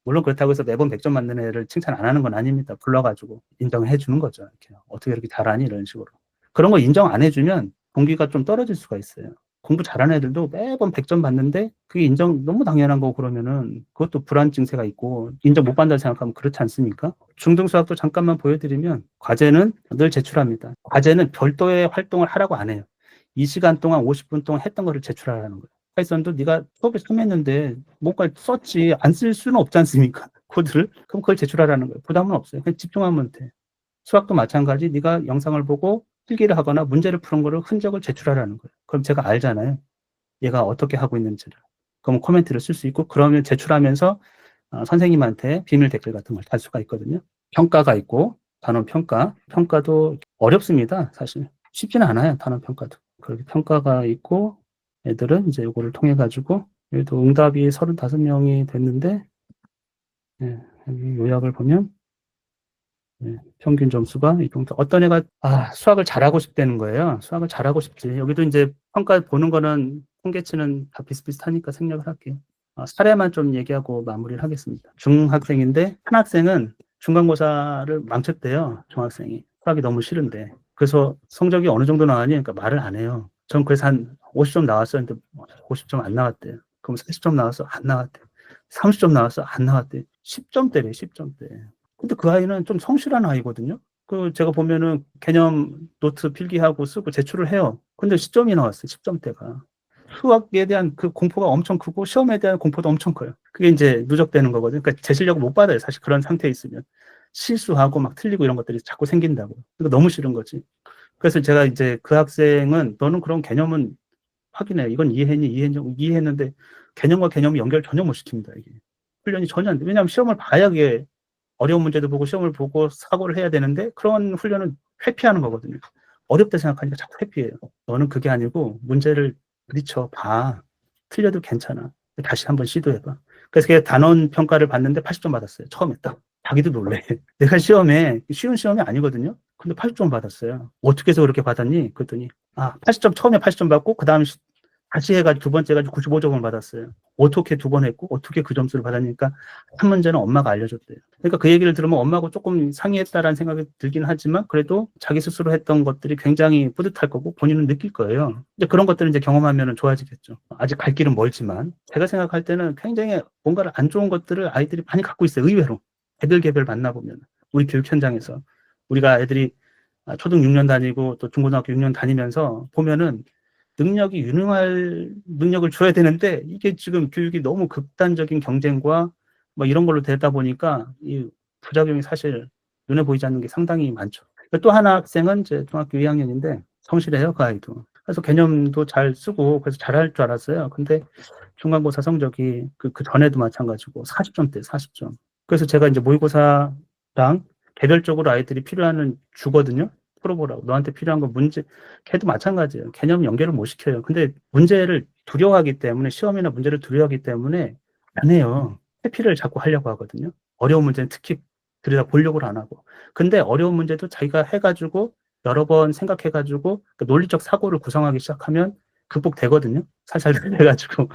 물론 그렇다고 해서 매번 100점 맞는 애를 칭찬 안 하는 건 아닙니다. 불러가지고 인정해 주는 거죠. 이렇게. 어떻게 이렇게 잘하니? 이런 식으로. 그런 거 인정 안 해주면 동기가 좀 떨어질 수가 있어요. 공부 잘하는 애들도 매번 100점 받는데 그게 인정 너무 당연한 거고 그러면은 그것도 불안 증세가 있고 인정 못 받는다 생각하면 그렇지 않습니까? 중등 수학도 잠깐만 보여드리면 과제는 늘 제출합니다. 과제는 별도의 활동을 하라고 안 해요. 이 시간 동안 50분 동안 했던 거를 제출하라는 거예요. 파이썬도 네가 수업에 참여했는데 뭔가 썼지 안 쓸 수는 없지 않습니까? 코드를. 그럼 그걸 제출하라는 거예요. 부담은 없어요. 그냥 집중하면 돼. 수학도 마찬가지. 네가 영상을 보고 필기를 하거나 문제를 푸는 거를 흔적을 제출하라는 거예요. 그럼 제가 알잖아요. 얘가 어떻게 하고 있는지를. 그럼 코멘트를 쓸 수 있고 그러면 제출하면서 선생님한테 비밀 댓글 같은 걸 달 수가 있거든요. 평가가 있고 단원 평가. 평가도 어렵습니다. 사실. 쉽지는 않아요. 단원 평가도. 그렇게 평가가 있고 애들은 이제 이거를 통해 가지고 얘도 응답이 35명이 됐는데 여기 요약을 보면 평균 점수가 이 정도. 어떤 애가 수학을 잘하고 싶다는 거예요. 수학을 잘하고 싶지. 여기도 이제 평가 보는 거는 통계치는 다 비슷비슷하니까 생략을 할게요. 사례만 좀 얘기하고 마무리를 하겠습니다. 중학생인데 한 학생은 중간고사를 망쳤대요. 중학생이. 수학이 너무 싫은데. 그래서 성적이 어느 정도 나왔니? 그러니까 말을 안 해요. 전 그래서 한 50점 나왔어요. 근데 50점 안 나왔대요. 그럼 40점 나왔어? 안 나왔대요. 30점 나왔어? 안 나왔대요. 10점대래, 10점대. 근데 그 아이는 좀 성실한 아이거든요. 제가 보면은 개념 노트 필기하고 쓰고 제출을 해요. 근데 10점이 나왔어요. 10점대가. 수학에 대한 그 공포가 엄청 크고 시험에 대한 공포도 엄청 커요. 그게 이제 누적되는 거거든요. 그러니까 제 실력을 못 받아요. 사실 그런 상태에 있으면. 실수하고 막 틀리고 이런 것들이 자꾸 생긴다고. 그러니까 너무 싫은 거지. 그래서 제가 이제 그 학생은 너는 그런 개념은 확인해. 이건 이해했는데 개념과 개념이 연결 전혀 못 시킵니다. 이게. 훈련이 전혀 안 돼. 왜냐하면 시험을 봐야 그게 어려운 문제도 보고 시험을 보고 사고를 해야 되는데 그런 훈련은 회피하는 거거든요. 어렵다 생각하니까 자꾸 회피해요. 너는 그게 아니고 문제를 부딪혀 봐. 틀려도 괜찮아. 다시 한번 시도해봐. 그래서 걔 단원 평가를 받는데 80점 받았어요. 처음에 딱. 자기도 놀래. 내가 시험에 쉬운 시험이 아니거든요. 근데 80점 받았어요. 어떻게 해서 그렇게 받았니? 그랬더니 80점 처음에 80점 받고 그다음 다시 해가지고 두 번째 해가지고 95점을 받았어요. 어떻게 두 번 했고 어떻게 그 점수를 받았니까 한 문제는 엄마가 알려줬대요. 그러니까 그 얘기를 들으면 엄마하고 조금 상의했다라는 생각이 들긴 하지만 그래도 자기 스스로 했던 것들이 굉장히 뿌듯할 거고 본인은 느낄 거예요. 이제 그런 것들을 이제 경험하면 좋아지겠죠. 아직 갈 길은 멀지만 제가 생각할 때는 굉장히 뭔가를 안 좋은 것들을 아이들이 많이 갖고 있어요. 의외로. 애들 개별 만나보면 우리 교육 현장에서 우리가 애들이 초등 6년 다니고 또 중고등학교 6년 다니면서 보면은 능력이 유능할 능력을 줘야 되는데 이게 지금 교육이 너무 극단적인 경쟁과 뭐 이런 걸로 되다 보니까 이 부작용이 사실 눈에 보이지 않는 게 상당히 많죠. 또 하나 학생은 이제 중학교 2학년인데 성실해요, 그 아이도. 그래서 개념도 잘 쓰고 그래서 잘할 줄 알았어요. 근데 중간고사 성적이 그 전에도 마찬가지고 40점대, 40점. 그래서 제가 이제 모의고사랑 개별적으로 아이들이 필요하는 주거든요. 풀어보라고. 너한테 필요한 건 문제, 걔도 마찬가지예요. 개념 연결을 못 시켜요. 근데 문제를 두려워하기 때문에, 시험이나 문제를 두려워하기 때문에 안 해요. 회피를 자꾸 하려고 하거든요. 어려운 문제는 특히 들여다 보려고 안 하고. 근데 어려운 문제도 자기가 해가지고 여러 번 생각해가지고 그 논리적 사고를 구성하기 시작하면 극복되거든요. 살살 해가지고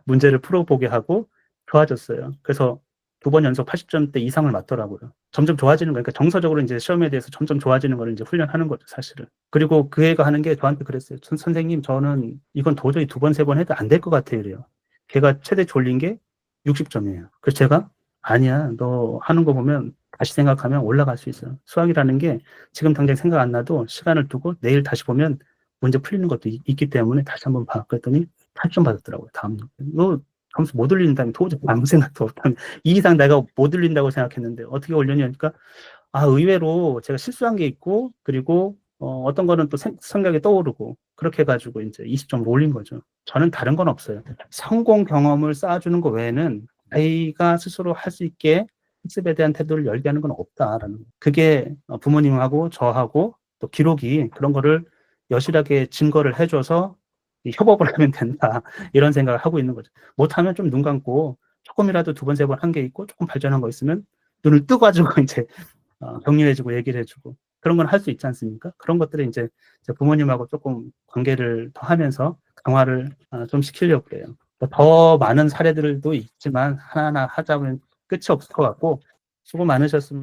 문제를 풀어보게 하고 좋아졌어요. 그래서 2번 연속 80점대 이상을 맞더라고요. 점점 좋아지는 거예요. 그러니까 정서적으로 이제 시험에 대해서 점점 좋아지는 걸 이제 훈련하는 거죠, 사실은. 그리고 그 애가 하는 게 저한테 그랬어요. 선생님, 저는 이건 도저히 2번, 3번 해도 안 될 것 같아요. 이래요. 걔가 최대 졸린 게 60점이에요. 그래서 제가 아니야, 너 하는 거 보면 다시 생각하면 올라갈 수 있어요. 수학이라는 게 지금 당장 생각 안 나도 시간을 두고 내일 다시 보면 문제 풀리는 것도 있기 때문에 다시 한번 봐. 그랬더니 8점 받았더라고요. 다음 날. 너 점수 못 올린다면 도저히 아무 생각도 없다면 이 이상 내가 못 올린다고 생각했는데 어떻게 올렸냐니까 의외로 제가 실수한 게 있고 그리고 어떤 거는 또 생각이 떠오르고 그렇게 해가지고 이제 20점을 올린 거죠. 저는 다른 건 없어요. 성공 경험을 쌓아주는 거 외에는 아이가 스스로 할 수 있게 학습에 대한 태도를 열게 하는 건 없다라는 그게 부모님하고 저하고 또 기록이 그런 거를 여실하게 증거를 해줘서 협업을 하면 된다 이런 생각을 하고 있는 거죠. 못하면 좀 눈 감고 조금이라도 2번, 3번 한 게 있고 조금 발전한 거 있으면 눈을 뜨가지고 이제 격려해주고 얘기를 해주고 그런 건 할 수 있지 않습니까? 그런 것들을 이제 부모님하고 조금 관계를 더 하면서 강화를 좀 시키려고 그래요. 더 많은 사례들도 있지만 하나하나 하자면 끝이 없을 것 같고 수고 많으셨습니다.